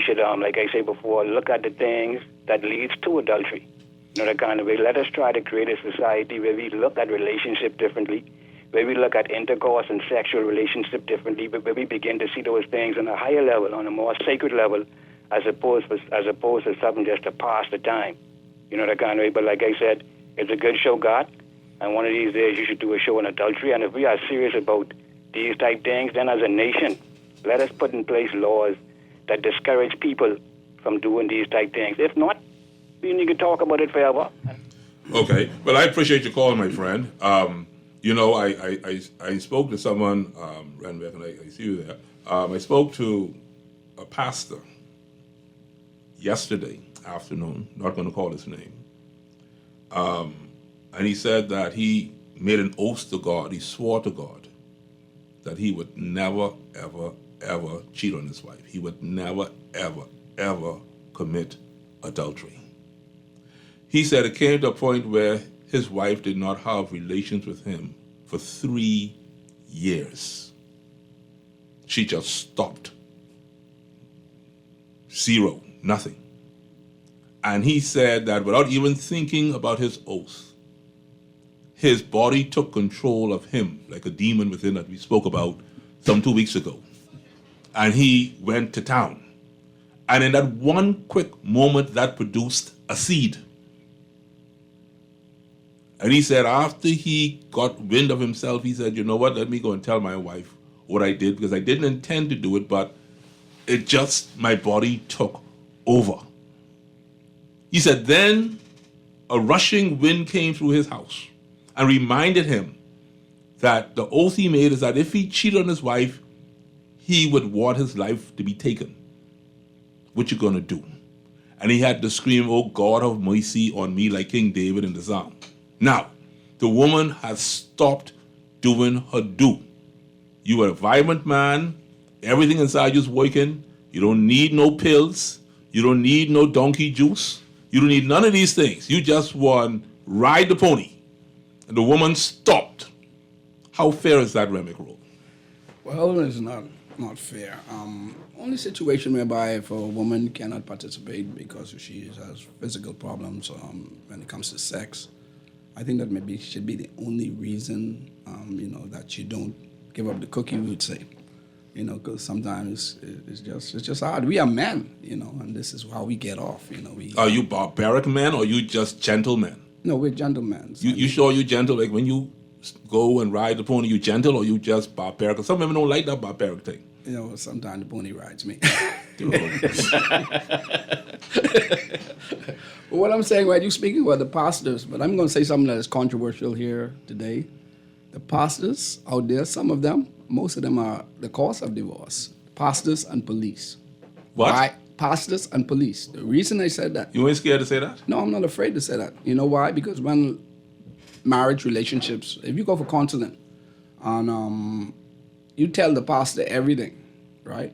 Speaker 12: should, like I say before, look at the things that leads to adultery. You know, that kind of way. Let us try to create a society where we look at relationship differently, where we look at intercourse and sexual relationship differently, but where we begin to see those things on a higher level, on a more sacred level, as opposed to something just to pass the time. You know, that kind of way. But like I said, it's a good show, God, and one of these days you should do a show on adultery. And if we are serious about these type things, then as a nation, let us put in place laws that discourage people from doing these type things. If not, we need to talk about it forever.
Speaker 3: Okay. Well, I appreciate your call, my friend. You know, I spoke to someone, Renbeck, and I see you there. I spoke to a pastor yesterday afternoon, not going to call his name. And he said that he made an oath to God, he swore to God, that he would never, ever, ever cheat on his wife. He would never, ever, ever commit adultery. He said it came to a point where his wife did not have relations with him for 3 years. She just stopped. Zero, nothing. And he said that without even thinking about his oath, his body took control of him like a demon within that we spoke about some 2 weeks ago. And he went to town. And in that one quick moment, that produced a seed. And he said after he got wind of himself, he said, you know what, let me go and tell my wife what I did, because I didn't intend to do it, but it just, my body took over. He said then a rushing wind came through his house and reminded him that the oath he made is that if he cheated on his wife, he would want his life to be taken. What you gonna do? And he had to scream, oh God, have mercy on me, like King David in the Psalm. Now, the woman has stopped doing her due. You are a vibrant man. Everything inside you is working. You don't need no pills. You don't need no donkey juice. You don't need none of these things. You just want ride the pony. And the woman stopped. How fair is that, Remark rule?
Speaker 4: Well, it's not fair. Only situation whereby if a woman cannot participate because she has physical problems when it comes to sex, I think that maybe should be the only reason, that you don't give up the cookie, we would say. Because sometimes it's just hard. We are men, and this is how we get off.
Speaker 3: Are you barbaric men or you just gentlemen?
Speaker 4: No, we're gentlemen.
Speaker 3: You sure you gentle? Like when you go and ride the pony, you gentle or you just barbaric? 'Cause some women don't like that barbaric thing.
Speaker 4: Sometimes the pony rides me. But what I'm saying, right, you're speaking about the pastors, but I'm going to say something that is controversial here today. The pastors out there, some of them, most of them are the cause of divorce. Pastors and police.
Speaker 3: What?
Speaker 4: Why? Pastors and police. The reason I said that.
Speaker 3: You ain't scared to say that?
Speaker 4: No, I'm not afraid to say that. You know why? Because when marriage relationships, if you go for counseling and you tell the pastor everything, right?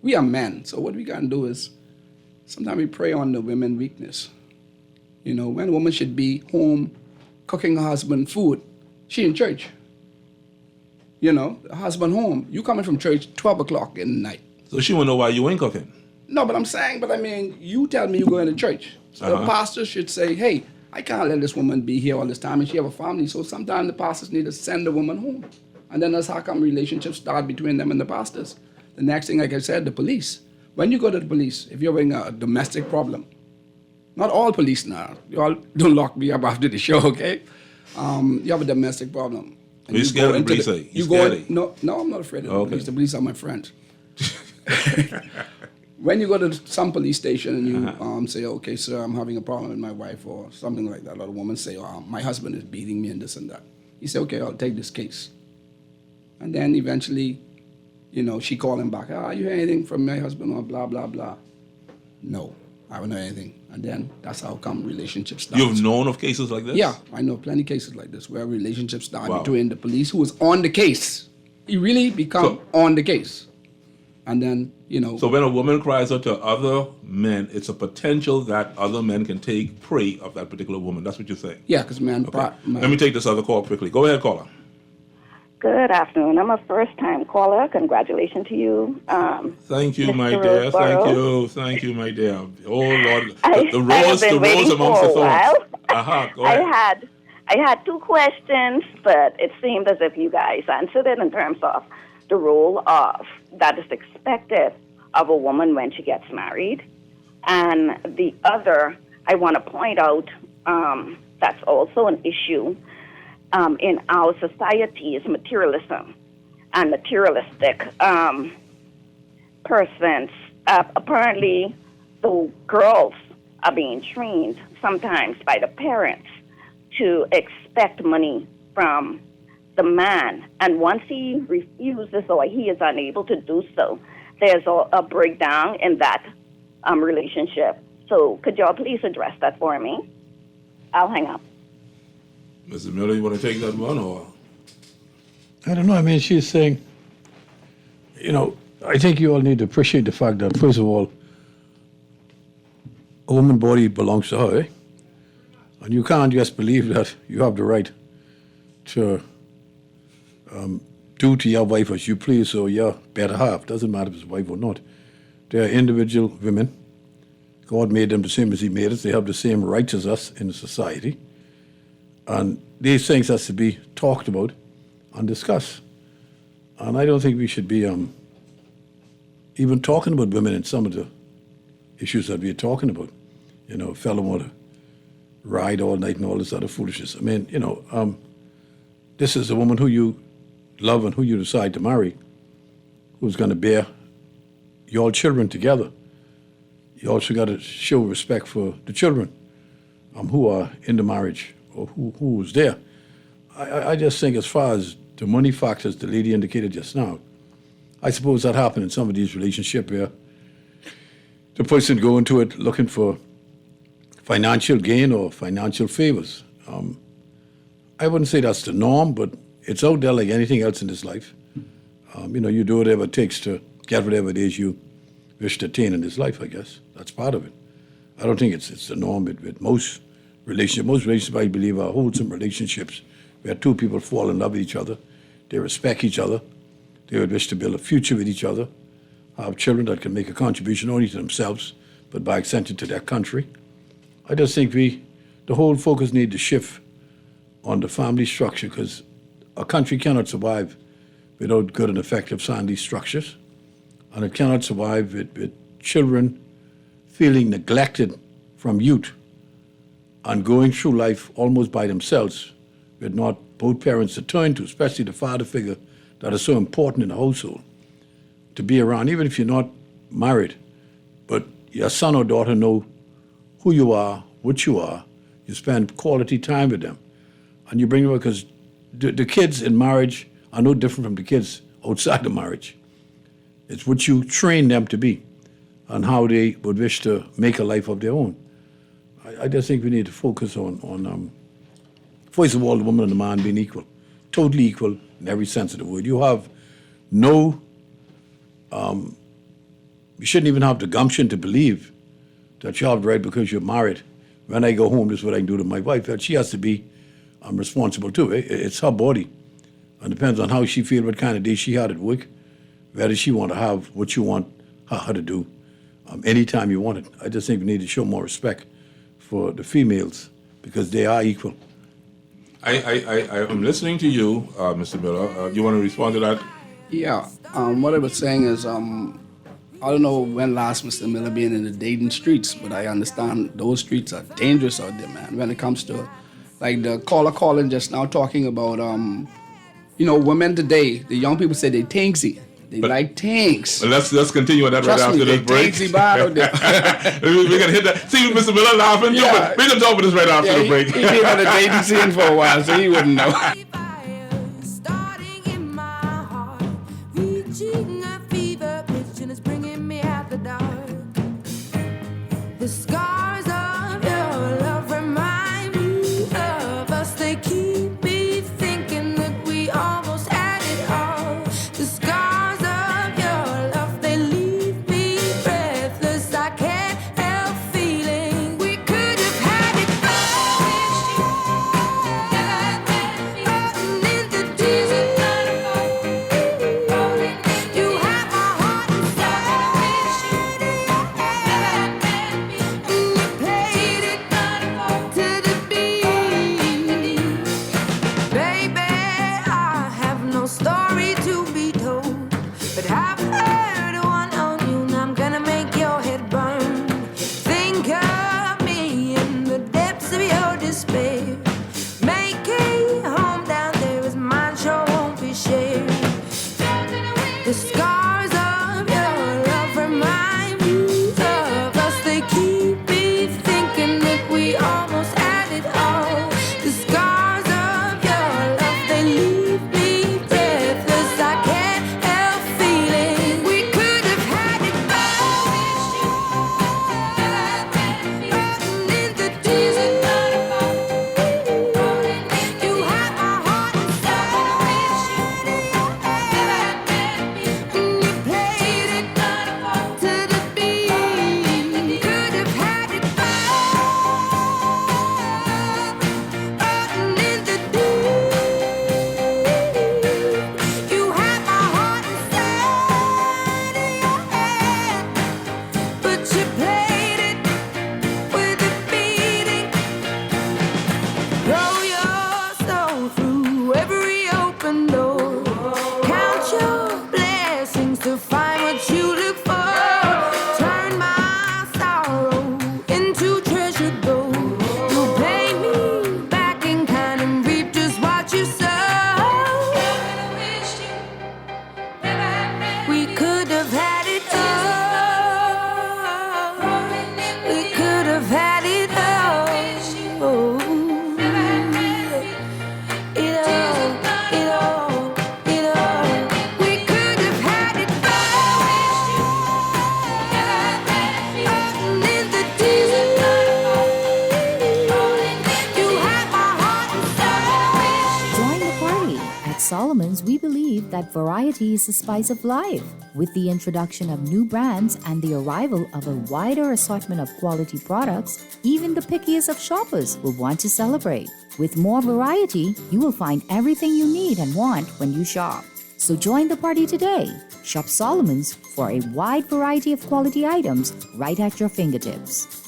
Speaker 4: We are men, so what we can do is sometimes we prey on the women's weakness. When a woman should be home cooking her husband food, she in church. The husband home. You coming from church 12 o'clock in the night.
Speaker 3: So she won't know why you ain't cooking.
Speaker 4: No, but I'm saying, you tell me you're going to church. So the pastor should say, hey, I can't let this woman be here all this time and she have a family. So sometimes the pastors need to send the woman home. And then that's how come relationships start between them and the pastors. The next thing, like I said, the police. When you go to the police, if you're having a domestic problem, not all police now, you all don't lock me up after the show, okay? You have a domestic problem.
Speaker 3: And you scared of the police?
Speaker 4: No, I'm not afraid of the police. The police are my friends. When you go to some police station and you say, okay, sir, I'm having a problem with my wife or something like that, or the woman say, my husband is beating me and this and that. You say, okay, I'll take this case. And then eventually, she call him back. You hear anything from my husband or blah, blah, blah? No, I haven't heard anything. And then that's how come relationships start.
Speaker 3: You've known of cases like this?
Speaker 4: Yeah, I know plenty of cases like this where relationships start between the police who was on the case. He really become on the case. And then,
Speaker 3: So when a woman cries out to other men, it's a potential that other men can take prey of that particular woman. That's what you're saying?
Speaker 4: Yeah, because man.
Speaker 3: Let me take this other call quickly. Go ahead, caller.
Speaker 13: Good afternoon. I'm a first-time caller. Congratulations to you.
Speaker 3: Thank you,
Speaker 13: Mr.
Speaker 3: my dear.
Speaker 13: Roseboro.
Speaker 3: Thank you, my dear. Oh, Lord.
Speaker 13: I have been waiting
Speaker 3: amongst
Speaker 13: for
Speaker 3: the
Speaker 13: a while.
Speaker 3: thorns. Go ahead.
Speaker 13: I had two questions, but it seemed as if you guys answered it in terms of the role of that is expected of a woman when she gets married. And the other, I want to point out that's also an issue in our society is materialism and materialistic persons. Apparently, the girls are being trained sometimes by the parents to expect money from the man. And once he refuses or he is unable to do so, there's a breakdown in that relationship. So could y'all please address that for me? I'll hang up.
Speaker 3: Mr. Miller, you want to take that one or?
Speaker 6: I don't know. I mean, she's saying, I think you all need to appreciate the fact that, first of all, a woman's body belongs to her, eh? And you can't just believe that you have the right to do to your wife as you please or your better half. Doesn't matter if it's a wife or not. They are individual women. God made them the same as he made us. They have the same rights as us in the society. And these things has to be talked about and discussed. And I don't think we should be even talking about women in some of the issues that we're talking about. A fellow want to ride all night and all this other foolishness. I mean, this is a woman who you love and who you decide to marry, who's going to bear your children together. You also got to show respect for the children who are in the marriage or who's there. I just think as far as the money factors the lady indicated just now, I suppose that happened in some of these relationships where the person go into it looking for financial gain or financial favors. I wouldn't say that's the norm, but it's out there like anything else in this life. You do whatever it takes to get whatever it is you wish to attain in his life, I guess. That's part of it. I don't think it's the norm with most relationships. Most relationships, I believe, are wholesome relationships where two people fall in love with each other, they respect each other, they would wish to build a future with each other, have children that can make a contribution not only to themselves, but by extension to their country. I just think the whole focus needs to shift on the family structure, because a country cannot survive without good and effective family structures, and it cannot survive with children feeling neglected from youth and going through life almost by themselves with not both parents to turn to, especially the father figure that is so important in the household, to be around, even if you're not married, but your son or daughter know who you are, what you are, you spend quality time with them, and you bring them, because the kids in marriage are no different from the kids outside of marriage. It's what you train them to be and how they would wish to make a life of their own. I just think we need to focus on first of all, the woman and the man being equal, totally equal in every sense of the word. You have no, you shouldn't even have the gumption to believe that you have the right because you're married. When I go home, this is what I can do to my wife. That she has to be responsible too. It's her body. And it depends on how she feels, what kind of day she had at work, whether she want to have what you want her to do anytime you want it. I just think we need to show more respect for the females because they are equal.
Speaker 3: I'm listening to you, Mr. Miller. You want to respond to that?
Speaker 4: Yeah. What I was saying is, I don't know when last Mr. Miller being in the dating streets, but I understand those streets are dangerous out there, man. When it comes to, like the caller calling just now talking about, women today, the young people say they tanksy. They like tanks.
Speaker 3: Well, let's continue on that right after this break.
Speaker 4: Tanksy bad out there.
Speaker 3: We're gonna hit that. See, Mr. Miller laughing. Yeah. We can talk about this right after the break.
Speaker 4: He's been on the dating scene for a while, so he wouldn't know.
Speaker 2: The scars of your love remind me of us. They keep me thinking that we almost had it all. The scars of your love, they leave me breathless. I can't help feeling we could have had it all. In the desert, you have my heart inside.
Speaker 14: that variety is the spice of life. With the introduction of new brands and the arrival of a wider assortment of quality products, even the pickiest of shoppers will want to celebrate. With more variety, you will find everything you need and want when you shop. So join the party today. Shop Solomon's for a wide variety of quality items right at your fingertips.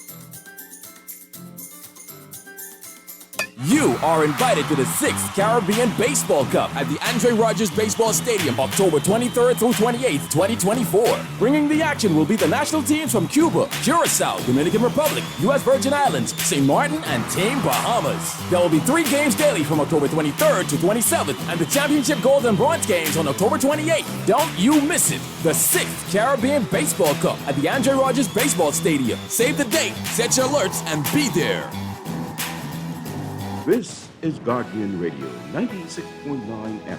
Speaker 15: You are invited to the 6th Caribbean Baseball Cup at the Andre Rogers Baseball Stadium, October 23rd through 28th, 2024. Bringing the action will be the national teams from Cuba, Curacao, Dominican Republic, U.S. Virgin Islands, St. Martin, and Team Bahamas. There will be 3 games daily from October 23rd to 27th, and the championship gold and bronze games on October 28th. Don't you miss it. The 6th Caribbean Baseball Cup at the Andre Rogers Baseball Stadium. Save the date, set your alerts, and be there.
Speaker 1: This is Guardian Radio 96.9 FM.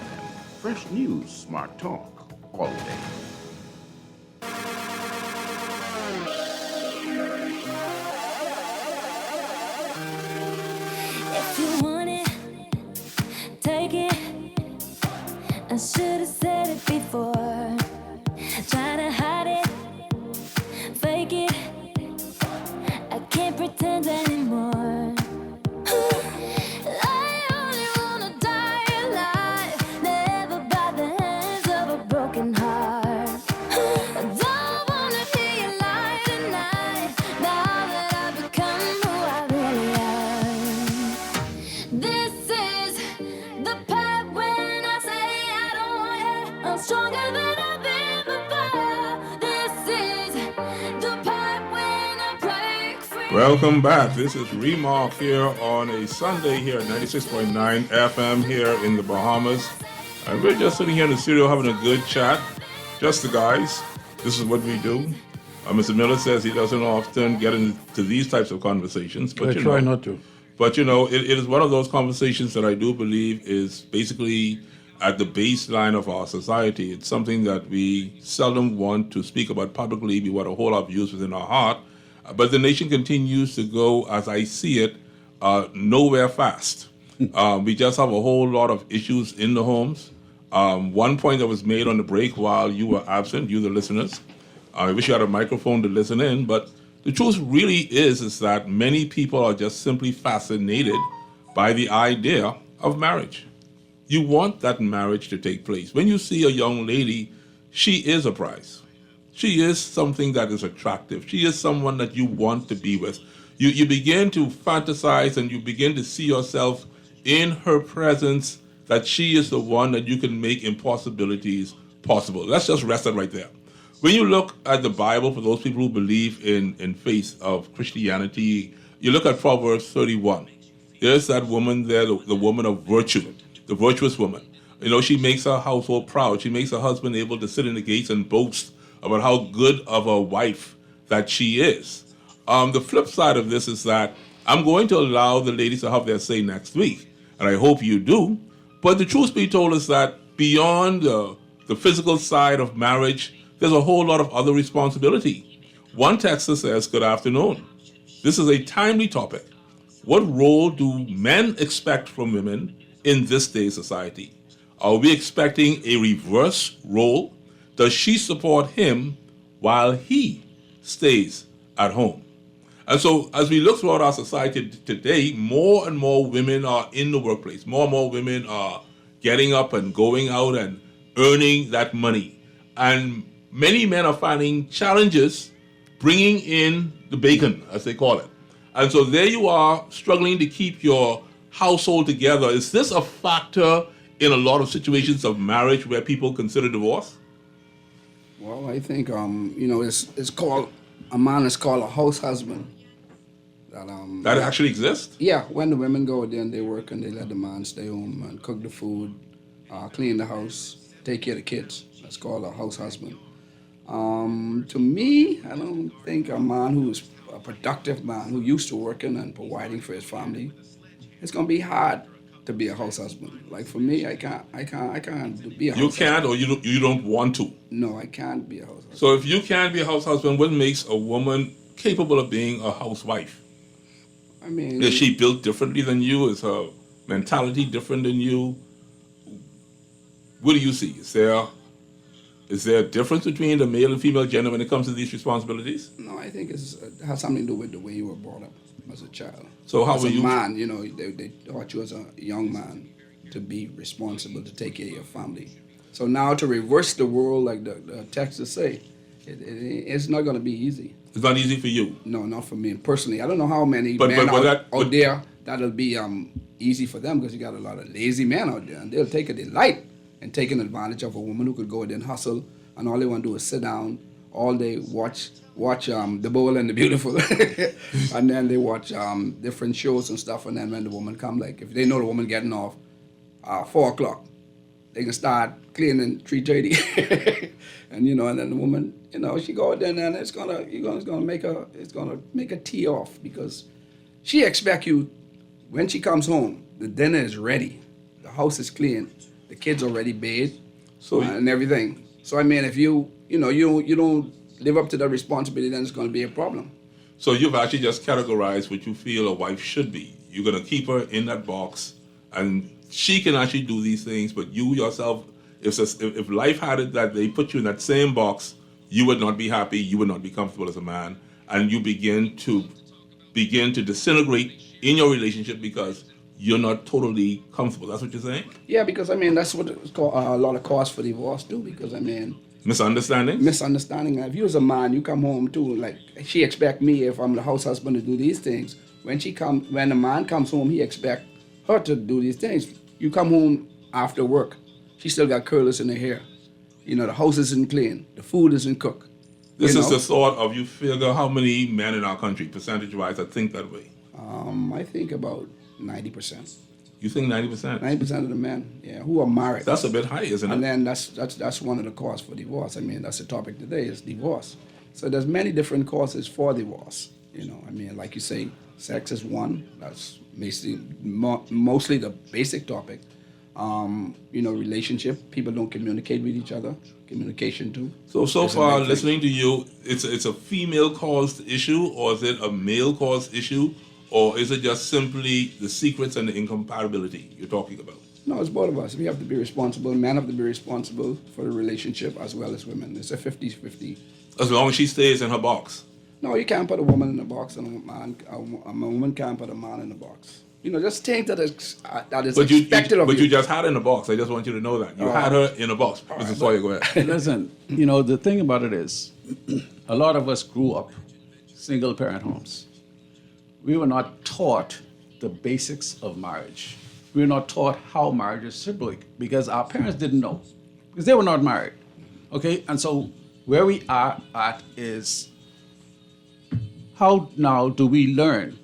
Speaker 1: Fresh news, smart talk, all day.
Speaker 11: If you want it, take it. I should have said it before. Try to hide it, fake it. I can't pretend anymore.
Speaker 3: Welcome back. This is Remark here on a Sunday here at 96.9 FM here in the Bahamas. And we're just sitting here in the studio having a good chat. Just the guys. This is what we do. Mr. Miller says he doesn't often get into these types of conversations. But
Speaker 6: I try not to.
Speaker 3: But, it is one of those conversations that I do believe is basically at the baseline of our society. It's something that we seldom want to speak about publicly. We want to hold our views within our heart. But the nation continues to go, as I see it, nowhere fast. We just have a whole lot of issues in the homes. One point that was made on the break while you were absent, you the listeners, I wish you had a microphone to listen in, but the truth really is that many people are just simply fascinated by the idea of marriage. You want that marriage to take place. When you see a young lady, she is a prize. She is something that is attractive. She is someone that you want to be with. You begin to fantasize and you begin to see yourself in her presence, that she is the one that you can make impossibilities possible. Let's just rest it right there. When you look at the Bible, for those people who believe in faith of Christianity, you look at Proverbs 31. There's that woman there, the woman of virtue, the virtuous woman. She makes her household proud. She makes her husband able to sit in the gates and boast about how good of a wife that she is. The flip side of this is that I'm going to allow the ladies to have their say next week, and I hope you do. But the truth be told is that beyond the physical side of marriage, there's a whole lot of other responsibility. One texter says, "Good afternoon. This is a timely topic. What role do men expect from women in this day's society? Are we expecting a reverse role? Does she support him while he stays at home?" And so as we look throughout our society today, more and more women are in the workplace. More and more women are getting up and going out and earning that money. And many men are finding challenges bringing in the bacon, as they call it. And so there you are, struggling to keep your household together. Is this a factor in a lot of situations of marriage where people consider divorce?
Speaker 4: Well, I think it's called, a man is called a house husband.
Speaker 3: That actually exists?
Speaker 4: Yeah, when the women go there and they work and they let the man stay home and cook the food, clean the house, take care of the kids. That's called a house husband. To me, I don't think a man who is a productive man who used to working and providing for his family, it's gonna be hard to be a house husband. Like for me, I can't be a house husband.
Speaker 3: You can't, or you don't want to?
Speaker 4: No, I can't be a house husband.
Speaker 3: So if you can't be a house husband, what makes a woman capable of being a housewife?
Speaker 4: I mean,
Speaker 3: is she built differently than you? Is her mentality different than you? What do you see? Is there a difference between the male and female gender when it comes to these responsibilities?
Speaker 4: No, I think it has something to do with the way you were brought up as a child.
Speaker 3: So how
Speaker 4: as
Speaker 3: were
Speaker 4: a
Speaker 3: you?
Speaker 4: man, you know, they taught you as a young man to be responsible, to take care of your family. So now to reverse the world, like the texts say, it's not going to be easy.
Speaker 3: It's not easy for you.
Speaker 4: No, not for me personally. I don't know how many men out there that'll be easy for them, because you got a lot of lazy men out there, and they'll take a delight in taking advantage of a woman who could go out there and hustle, and all they want to do is sit down all day, watch The Bold and the Beautiful, and then they watch different shows and stuff, and then when the woman come, like if they know the woman getting off 4 o'clock, they can start cleaning 3:30, and and then the woman, she go out there and it's gonna make a tee off, because she expect you when she comes home, the dinner is ready, the house is clean, the kids already bathed, and everything. So I mean, if you don't live up to that responsibility, then it's going to be a problem.
Speaker 3: So you've actually just categorized what you feel a wife should be. You're going to keep her in that box, and she can actually do these things, but you yourself, if life had it that they put you in that same box, you would not be happy, you would not be comfortable as a man, and you begin to disintegrate in your relationship because you're not totally comfortable. That's what you're saying?
Speaker 4: Yeah, because I mean, that's what it's called, a lot of cause for divorce too, because I mean...
Speaker 3: Misunderstanding?
Speaker 4: Misunderstanding. If you as a man, you come home too, like, she expect me, if I'm the house husband, to do these things. When the man comes home, he expect her to do these things. You come home after work, she still got curlers in her hair. The house isn't clean, the food isn't cooked.
Speaker 3: This is the thought of, you figure how many men in our country, percentage-wise, that think that way?
Speaker 4: I think about 90%.
Speaker 3: You think 90%?
Speaker 4: 90% of the men, yeah, who are married.
Speaker 3: That's a bit high, isn't it?
Speaker 4: And then that's one of the causes for divorce. I mean, that's the topic today, is divorce. So there's many different causes for divorce. I mean, like you say, sex is one. That's mostly the basic topic. Relationship, people don't communicate with each other. Communication too.
Speaker 3: So far, listening to you, it's a female-caused issue, or is it a male-caused issue? Or is it just simply the secrets and the incompatibility you're talking about?
Speaker 4: No, it's both of us. We have to be responsible. Men have to be responsible for the relationship as well as women. It's a 50-50.
Speaker 3: As long as she stays in her box?
Speaker 4: No, you can't put a woman in a box and a woman can't put a man in a box. Just think that is expected of you.
Speaker 3: But you just had her in a box. I just want you to know that. You had her in a box. Mr. Sawyer, go ahead.
Speaker 5: Listen, the thing about it is, a lot of us grew up single-parent homes. We were not taught the basics of marriage. We were not taught how marriage should be, because our parents didn't know, because they were not married. Okay, and so where we are at is, how now do we learn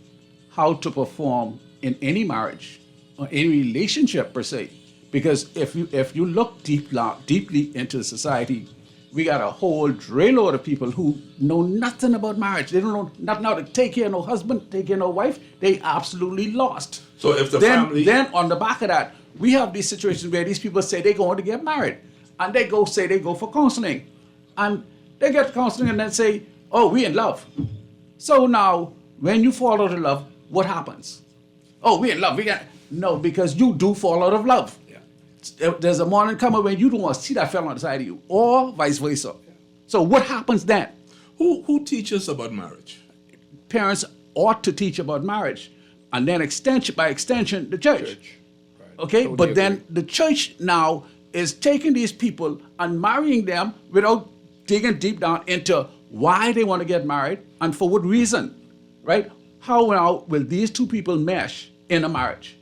Speaker 5: how to perform in any marriage or any relationship per se? Because if you look deeply into society, we got a whole drayload of people who know nothing about marriage. They don't know nothing how to take care of no husband, take care of no wife. They absolutely lost.
Speaker 3: So if the
Speaker 5: family... Then on the back of that, we have these situations where these people say they're going to get married. And they go for counseling. And they get counseling and then say, oh, we in love. So now, when you fall out of love, what happens? Oh, we in love. No, because you do fall out of love. There's a morning coming when you don't want to see that fella on the side of you, or vice versa. So what happens then?
Speaker 3: Who teaches about marriage?
Speaker 5: Parents ought to teach about marriage, and then by extension, the church. Right. Okay, but then the church now is taking these people and marrying them without digging deep down into why they want to get married and for what reason, right? How now will these two people mesh in a marriage?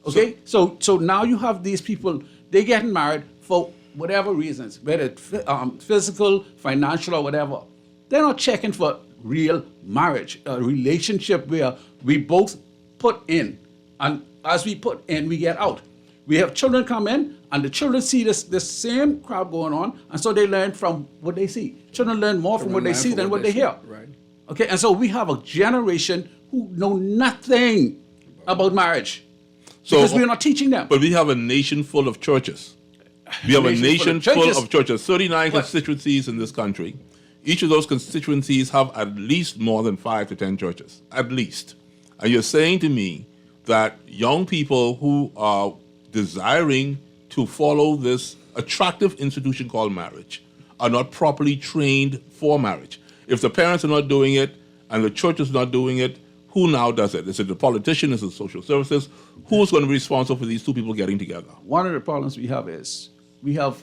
Speaker 5: Okay, so now you have these people, they getting married for whatever reasons, whether it's physical, financial, or whatever. They're not checking for real marriage, a relationship where we both put in, and as we put in, we get out. We have children come in, and the children see this same crowd going on, and so they learn from what they see. Children learn more from what they see than what they hear.
Speaker 4: Right.
Speaker 5: Okay, and so we have a generation who know nothing about marriage. Because we're not teaching them.
Speaker 3: But we have a nation full of churches. We have a nation full of churches. 39 constituencies in this country. Each of those constituencies have at least more than 5 to 10 churches. At least. And you're saying to me that young people who are desiring to follow this attractive institution called marriage are not properly trained for marriage. If the parents are not doing it and the church is not doing it, who now does it? Is it the politician? Is it social services? Who's going to be responsible for these two people getting together?
Speaker 5: One of the problems we have is we have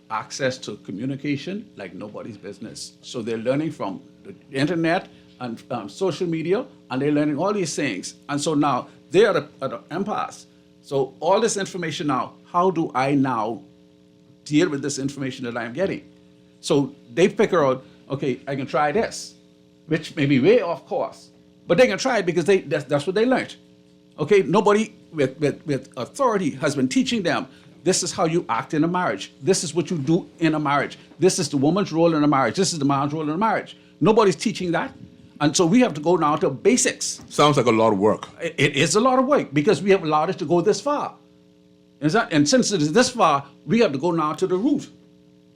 Speaker 5: access to communication like nobody's business. So they're learning from the internet and social media, and they're learning all these things. And so now they are at an impasse. So all this information now, how do I now deal with this information that I'm getting? So they figure out, okay, I can try this, which may be way off course, but they can try it because that's what they learned. Okay, nobody with authority has been teaching them, this is how you act in a marriage. This is what you do in a marriage. This is the woman's role in a marriage. This is the man's role in a marriage. Nobody's teaching that. And so we have to go now to basics.
Speaker 3: Sounds like a lot of work.
Speaker 5: It is a lot of work because we have allowed it to go this far. And since it is this far, we have to go now to the root.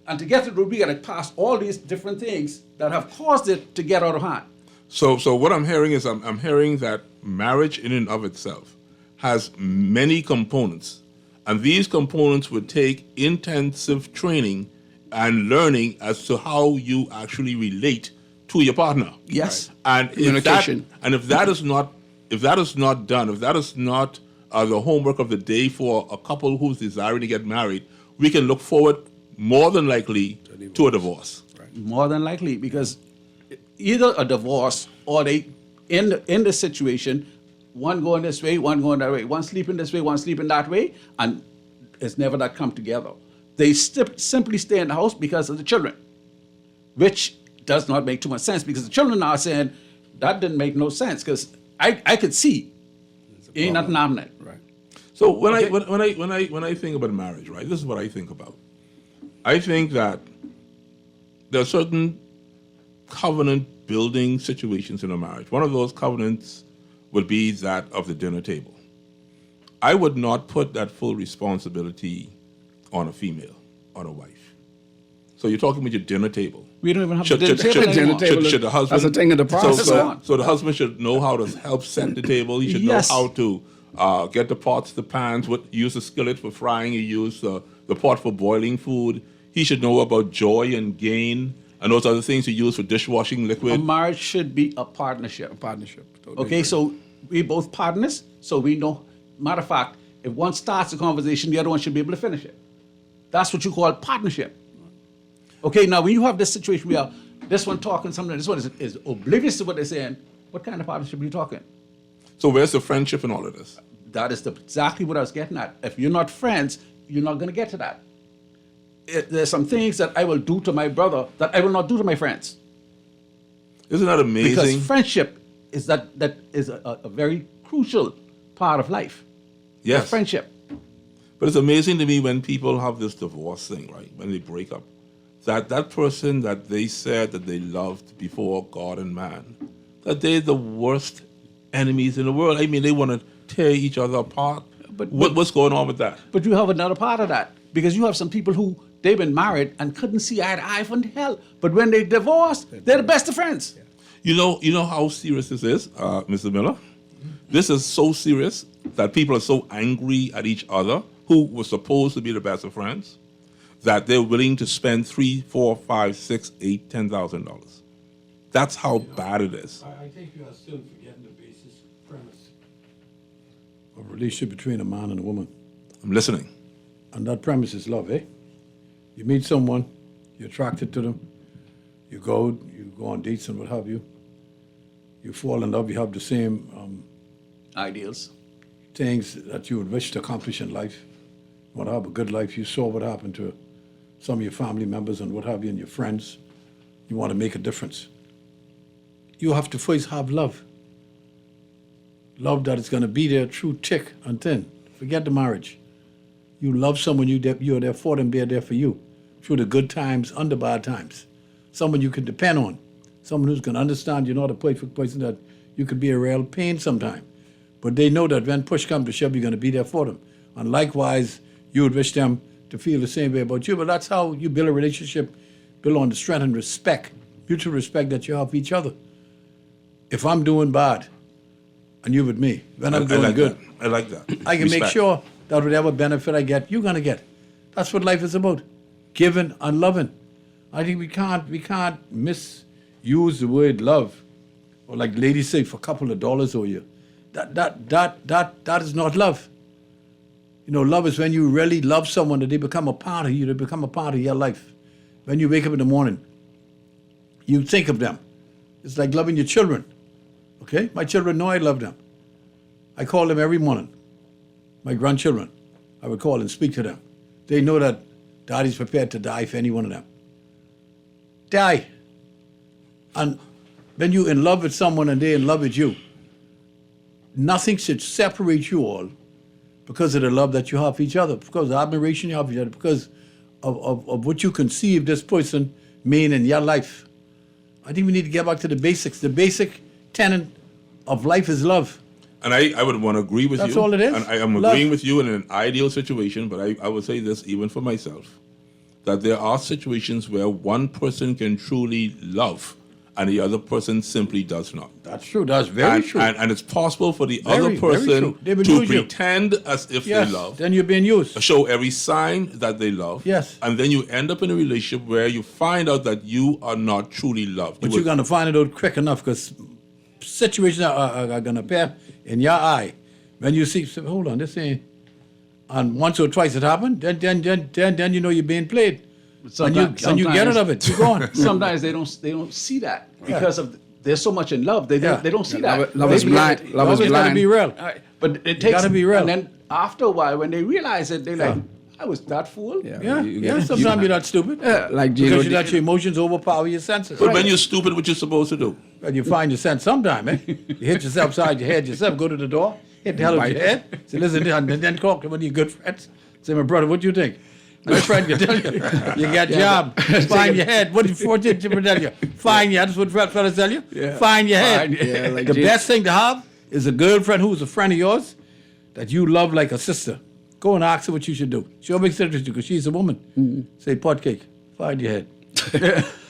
Speaker 5: And to get to the root, we got to pass all these different things that have caused it to get out of hand.
Speaker 3: So what I'm hearing is I'm hearing that marriage in and of itself has many components. And these components would take intensive training and learning as to how you actually relate to your partner.
Speaker 5: Yes.
Speaker 3: And
Speaker 4: Communication.
Speaker 3: If that is not done, if that is not the homework of the day for a couple who's desiring to get married, we can look forward more than likely to a divorce.
Speaker 5: More than likely, because either a divorce or they in the situation, one going this way, one going that way, one sleeping this way, one sleeping that way, and it's never that come together. They simply stay in the house because of the children, which does not make too much sense because the children are saying that didn't make no sense because I could see ain't nothing happening.
Speaker 4: Right.
Speaker 3: So when I think about marriage, right, this is what I think about. I think that there are certain covenant building situations in a marriage. One of those covenants would be that of the dinner table. I would not put that full responsibility on a female, on a wife. So you're talking about your dinner table.
Speaker 5: We don't even have the dinner table anymore.
Speaker 3: Should the husband?
Speaker 4: That's a thing of the past.
Speaker 3: So the husband should know how to help set the table. He should
Speaker 5: Yes.
Speaker 3: know how to get the pots, the pans. Use the skillet for frying. You use the pot for boiling food. He should know about joy and gain and those other things you use for dishwashing liquid.
Speaker 5: A marriage should be a partnership.
Speaker 4: Totally
Speaker 5: Okay,
Speaker 4: agree.
Speaker 5: so we both partners, so we know. Matter of fact, if one starts a conversation, the other one should be able to finish it. That's what you call partnership. Okay, now when you have this situation where this one talking something, this one is oblivious to what they're saying, what kind of partnership are you talking?
Speaker 3: So where's the friendship in all of this?
Speaker 5: That is exactly what I was getting at. If you're not friends, you're not going to get to that. There's some things that I will do to my brother that I will not do to my friends.
Speaker 3: Isn't that amazing?
Speaker 5: Because friendship is that is a very crucial part of life.
Speaker 3: Yes.
Speaker 5: Friendship.
Speaker 3: But it's amazing to me when people have this divorce thing, right? When they break up, that person that they said that they loved before God and man, that they're the worst enemies in the world. I mean, they want to tear each other apart. But what's going on with that?
Speaker 5: But you have another part of that because you have some people who they've been married and couldn't see eye to eye from hell. But when they divorce, they're the best of friends.
Speaker 3: You know how serious this is, Mr. Miller? This is so serious that people are so angry at each other who were supposed to be the best of friends that they're willing to spend $3, $4, $5, $6, $8, $10,000. That's how bad it is.
Speaker 6: I think you are still forgetting the basis premise of a relationship between a man and a woman.
Speaker 3: I'm listening.
Speaker 6: And that premise is love, eh? You meet someone, you're attracted to them, you go on dates and what have you. You fall in love, you have the same
Speaker 5: ideals,
Speaker 6: things that you would wish to accomplish in life. You want to have a good life. You saw what happened to some of your family members and what have you and your friends. You want to make a difference. You have to first have love. Love that is going to be there through thick and thin. Forget the marriage. You love someone, you're there for them, they're there for you. Through the good times and the bad times. Someone you can depend on. Someone who's going to understand you're not a perfect person, that you could be a real pain sometime. But they know that when push comes to shove, you're going to be there for them. And likewise, you would wish them to feel the same way about you. But that's how you build a relationship, build on the strength and respect, mutual respect that you have for each other. If I'm doing bad, and you with me, when I'm doing good,
Speaker 3: I like that.
Speaker 6: I can make
Speaker 3: Respect.
Speaker 6: sure that whatever benefit I get, you're going to get. That's what life is about. Giving and loving. I think we can't misuse the word love. Or like ladies say, for a couple of dollars a year. That is not love. You know, love is when you really love someone, that they become a part of you, they become a part of your life. When you wake up in the morning, you think of them. It's like loving your children. Okay? My children know I love them. I call them every morning. My grandchildren, I would call and speak to them. They know that Daddy's prepared to die for any one of them. Die. And when you're in love with someone and they're in love with you, nothing should separate you all because of the love that you have for each other, because of the admiration you have for each other, because of what you conceive this person mean in your life. I think we need to get back to the basics. The basic tenet of life is love.
Speaker 3: And I would want to agree with you.
Speaker 6: That's all it is.
Speaker 3: And I am
Speaker 6: Love.
Speaker 3: agreeing with you in an ideal situation, but I would say this even for myself, that there are situations where one person can truly love and the other person simply does not.
Speaker 6: That's true. That's very true.
Speaker 3: And it's possible for the
Speaker 6: Very,
Speaker 3: other
Speaker 6: very
Speaker 3: person
Speaker 6: true. They will
Speaker 3: to
Speaker 6: use you.
Speaker 3: pretend as if
Speaker 6: Yes,
Speaker 3: they love.
Speaker 6: then you're being used.
Speaker 3: Show every sign that they love.
Speaker 6: Yes.
Speaker 3: And then you end up in a relationship where you find out that you are not truly loved.
Speaker 6: But you're going to find it out quick enough, because situations are going to appear in your eye. When you see, say, hold on, this ain't, and once or twice it happened, then you know you're being played. And you get rid of it. You're gone.
Speaker 5: Sometimes they don't see that because of they're so much in love. They don't see that.
Speaker 4: Love is blind. Love is
Speaker 6: Love is going to
Speaker 4: blind.
Speaker 6: be real.
Speaker 5: But it
Speaker 6: You
Speaker 5: takes
Speaker 6: gotta be real.
Speaker 5: And then after a while, when they realize it, they're like, "I was that fool."
Speaker 6: Sometimes you're not stupid.
Speaker 4: Like
Speaker 6: because
Speaker 4: Gino
Speaker 6: you let your emotions overpower your senses.
Speaker 3: But when you're stupid, what you're supposed to do?
Speaker 6: Well, you find your sense sometime, eh? You hit yourself upside your head yourself, go to the door, hit the hell with your head, say, listen, and then talk to one of your good friends. Say, my brother, what do you think? My friend can tell you. You got job. Find your head. What did you tell you? Find your head. That's what fellas tell you.
Speaker 4: Yeah.
Speaker 6: Find your head.
Speaker 4: Yeah, like
Speaker 6: the
Speaker 4: Jay-
Speaker 6: best thing to have is a girlfriend who's a friend of yours that you love like a sister. Go and ask her what you should do. She'll make sense to you because she's a woman. Say, pot cake. Find your head.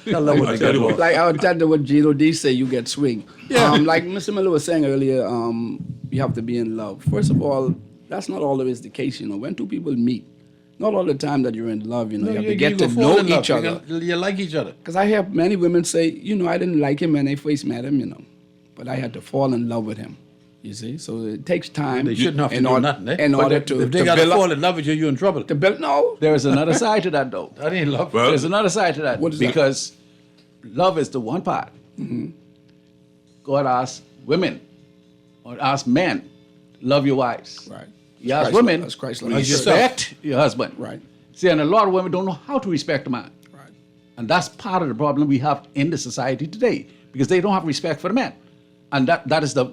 Speaker 6: Tell her what to do.
Speaker 4: Like I would tell you what Gino D say, you get swing.
Speaker 6: Yeah.
Speaker 4: Like Mr. Miller was saying earlier, you have to be in love. First of all, that's not always the case. You know, when two people meet, not all the time that you're in love. You know, you have to get to know each other.
Speaker 6: You like each other.
Speaker 4: Because I hear many women say, you know, I didn't like him when I first met him. You know, but I had to fall in love with him. You see, so it takes time.
Speaker 6: They shouldn't have to do nothing, eh?
Speaker 4: In order to
Speaker 6: if they got to
Speaker 4: build up-
Speaker 6: fall in love with you, you're in trouble.
Speaker 4: to build. No,
Speaker 5: There is another side to that, though.
Speaker 6: That ain't love.
Speaker 3: Well,
Speaker 5: There's another side to that.
Speaker 4: What is that?
Speaker 5: Because love is the one part. God asks women or asks men, love your wives.
Speaker 4: right.
Speaker 5: He asks
Speaker 4: Christ-
Speaker 5: women,
Speaker 4: that's Christ love.
Speaker 5: respect your husband.
Speaker 4: Right.
Speaker 5: See, and a lot of women don't know how to respect a man.
Speaker 4: Right.
Speaker 5: And that's part of the problem we have in the society today, because they don't have respect for the men. And that is the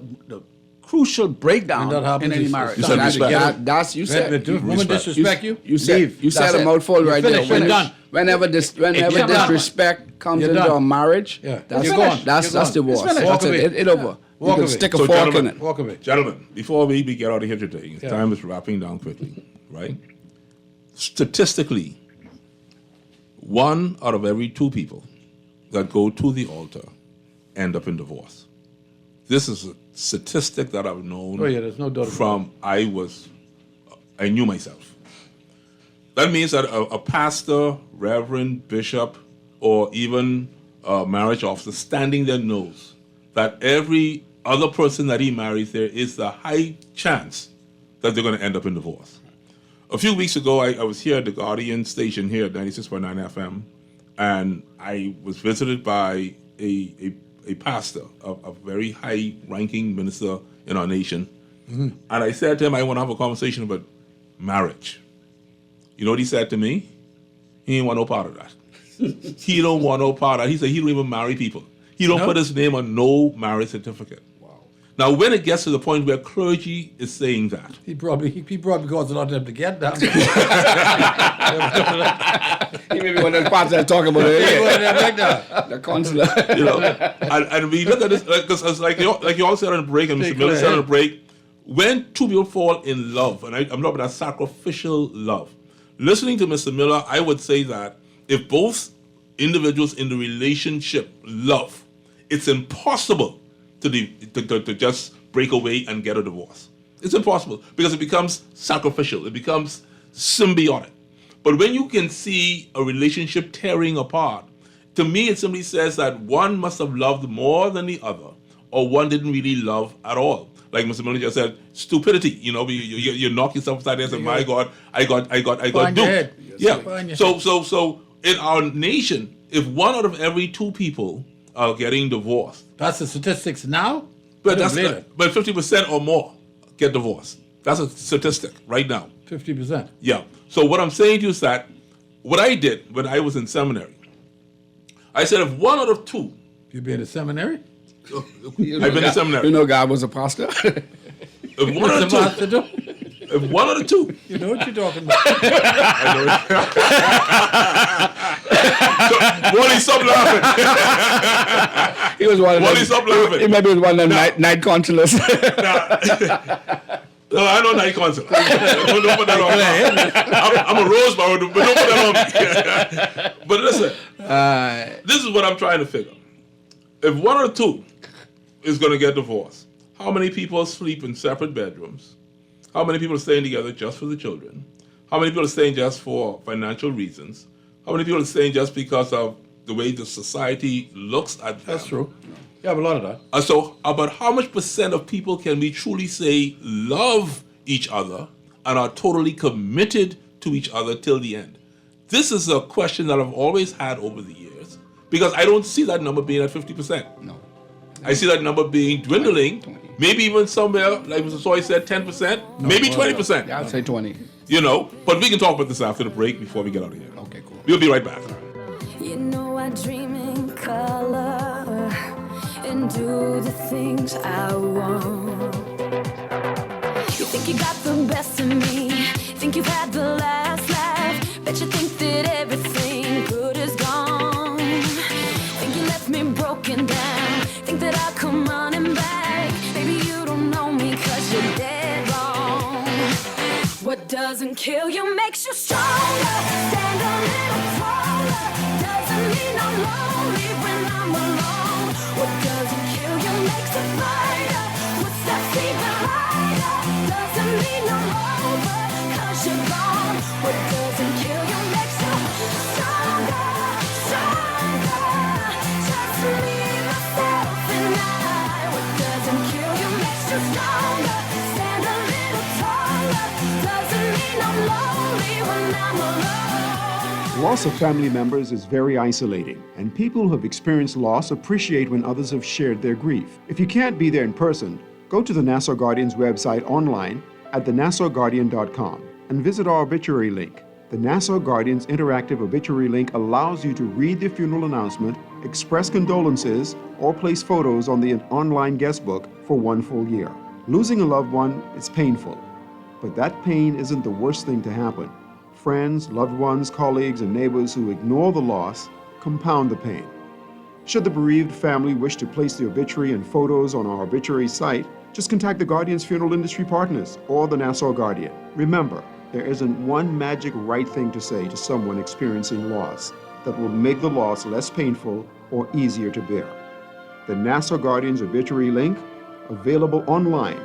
Speaker 5: crucial breakdown
Speaker 6: And that happens
Speaker 5: in any
Speaker 6: is-
Speaker 5: marriage.
Speaker 3: You said respect.
Speaker 4: That's you said.
Speaker 6: Women disrespect you.
Speaker 4: You said
Speaker 6: leave.
Speaker 4: you said
Speaker 6: That's
Speaker 4: a
Speaker 6: it.
Speaker 4: mouthful
Speaker 6: You're
Speaker 4: right
Speaker 6: finished.
Speaker 4: there.
Speaker 6: You're done.
Speaker 4: Whenever
Speaker 6: You're done.
Speaker 4: disrespect comes
Speaker 6: You're
Speaker 4: into
Speaker 6: done.
Speaker 4: a marriage,
Speaker 6: Yeah.
Speaker 4: that's
Speaker 6: You're gone.
Speaker 4: That's
Speaker 6: You're
Speaker 4: that's
Speaker 6: gone.
Speaker 4: divorce.
Speaker 6: It's finished.
Speaker 4: That's
Speaker 6: Walk
Speaker 4: it.
Speaker 6: away.
Speaker 4: It over.
Speaker 6: Walk
Speaker 4: You can
Speaker 6: away.
Speaker 4: stick a
Speaker 3: So,
Speaker 4: fork in
Speaker 3: gentlemen,
Speaker 4: it.
Speaker 6: Walk away.
Speaker 3: Gentlemen, before we get out of here today,
Speaker 6: Yeah.
Speaker 3: time is wrapping down quickly, right? Statistically, 1 out of every 2 people that go to the altar end up in divorce. This is a statistic that I've known
Speaker 6: Oh, yeah, there's no doubt about
Speaker 3: from I knew myself. That means that a pastor, reverend, bishop, or even a marriage officer standing there knows that every other person that he marries, there is a high chance that they're going to end up in divorce. A few weeks ago, I was here at the Guardian station here at 96.9 FM, and I was visited by a pastor, a very high-ranking minister in our nation. And I said to him, I want to have a conversation about marriage. You know what he said to me? He ain't want no part of that. He don't want no part of that. He said he don't even marry people. He don't put his name on no marriage certificate. Now, when it gets to the point where clergy is saying that,
Speaker 6: He probably caused a lot of them to get that.
Speaker 4: He may be one of the parts that talk about it.
Speaker 6: He one of them like that.
Speaker 4: The consular.
Speaker 3: you know, and we look at this because like you all said on the break, and Mr. Miller said on the break, when two people fall in love, and I'm talking about that sacrificial love. Listening to Mr. Miller, I would say that if both individuals in the relationship love, it's impossible to just break away and get a divorce. It's impossible because it becomes sacrificial. It becomes symbiotic. But when you can see a relationship tearing apart, to me it simply says that one must have loved more than the other, or one didn't really love at all. Like Mr. Miller just said, stupidity. You knock yourself upside the head and say, "My God, I got duped." Yeah. So in our nation, if 1 out of every 2 people are getting divorced,
Speaker 6: that's the statistics now.
Speaker 3: But 50% or more get divorced. That's a statistic right now.
Speaker 6: 50%.
Speaker 3: Yeah. So what I'm saying to you is that what I did when I was in seminary, I said if 1 out of 2.
Speaker 6: You been in seminary?
Speaker 3: I've been in seminary.
Speaker 4: You know God was a pastor?
Speaker 3: If 1 out of 2. If 1 out of 2.
Speaker 6: You know what you're talking about.
Speaker 3: I know it. Wally, stop laughing.
Speaker 4: He was one of them.
Speaker 3: Wally, stop laughing.
Speaker 4: He maybe was one of them night counselors.
Speaker 3: No, I know night counselor. Don't put that on me. I'm a Roseboro, but don't put that on me. But listen, this is what I'm trying to figure. If 1 or 2 is going to get divorced, how many people sleep in separate bedrooms? How many people are staying together just for the children? How many people are staying just for financial reasons? How many people are staying just because of the way the society looks at them?
Speaker 6: That's true. You have a lot of that.
Speaker 3: So about how much % of people can we truly say love each other and are totally committed to each other till the end? This is a question that I've always had over the years because I don't see that number being at 50%.
Speaker 4: No.
Speaker 3: I see that number being dwindling, 20. Maybe even somewhere, like Mr. Soy said, 10%, maybe 20%.
Speaker 4: Yeah, I'd say 20.
Speaker 3: But we can talk about this after the break before we get out of here.
Speaker 4: Okay, cool.
Speaker 3: We'll be right back.
Speaker 11: You know I dream in color and do the things I want. You think you got the best of me, think you've had the last laugh, bet you think that everything good is gone. Think you left me broken down, think that I'll come running back. Maybe you don't know me 'cause you're dead wrong. What doesn't kill you makes you stronger. Stand a little taller. Doesn't mean I'm lonely when I'm alone. What doesn't kill you makes a fighter. What's that even lighter? Doesn't mean I'm over 'cause you're gone. What doesn't kill you makes you stronger, stronger. Just me, myself, and I. What doesn't kill you makes you stronger. Stand a little taller. Doesn't mean I'm lonely when I'm alone.
Speaker 16: Loss of family members is very isolating, and people who have experienced loss appreciate when others have shared their grief. If you can't be there in person, go to the Nassau Guardian's website online at thenassauguardian.com and visit our obituary link. The Nassau Guardian's interactive obituary link allows you to read the funeral announcement, express condolences, or place photos on the online guest book for 1 full year. Losing a loved one is painful, but that pain isn't the worst thing to happen. Friends, loved ones, colleagues, and neighbors who ignore the loss compound the pain. Should the bereaved family wish to place the obituary and photos on our obituary site, just contact the Guardian's funeral industry partners or the Nassau Guardian. Remember, there isn't one magic right thing to say to someone experiencing loss that will make the loss less painful or easier to bear. The Nassau Guardian's obituary link, available online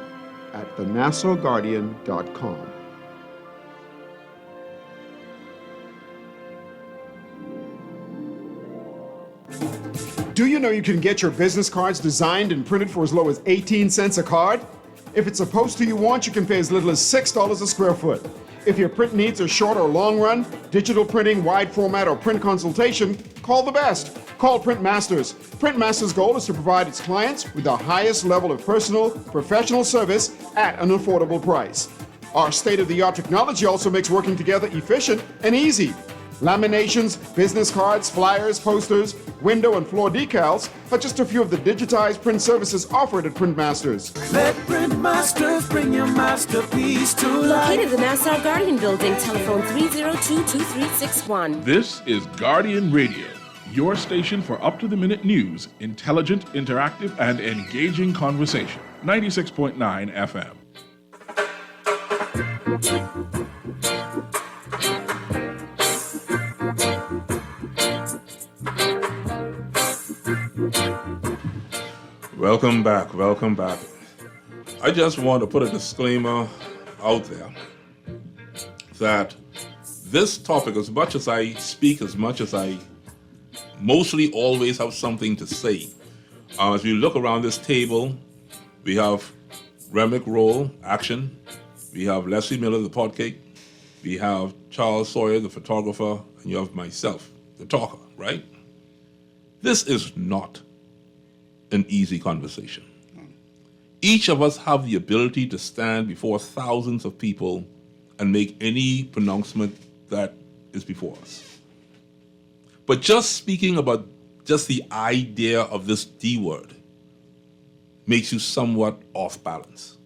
Speaker 16: at thenassauguardian.com. Do you know you can get your business cards designed and printed for as low as 18 cents a card? If it's a poster you want, you can pay as little as $6 a square foot. If your print needs are short or long run, digital printing, wide format, or print consultation, call the best. Call Print Masters. Print Masters' goal is to provide its clients with the highest level of personal, professional service at an affordable price. Our state-of-the-art technology also makes working together efficient and easy. Laminations, business cards, flyers, posters, window and floor decals are just a few of the digitized print services offered at Print Masters.
Speaker 2: Let Print Masters bring your masterpiece to life.
Speaker 7: Located in the Nassau Guardian Building, telephone 302-2361.
Speaker 17: This is Guardian Radio, your station for up-to-the-minute news, intelligent, interactive, and engaging conversation. 96.9 FM.
Speaker 3: Welcome back, welcome back. I just want to put a disclaimer out there that this topic, as much as I speak, as much as I mostly always have something to say, as we look around this table, we have Remark Roll, Action. We have Leslie Miller, the Podcake. We have Charles Sawyer, the photographer. And you have myself, the talker, right? This is not an easy conversation. Each of us have the ability to stand before thousands of people and make any pronouncement that is before us. But just speaking about just the idea of this D word makes you somewhat off balance.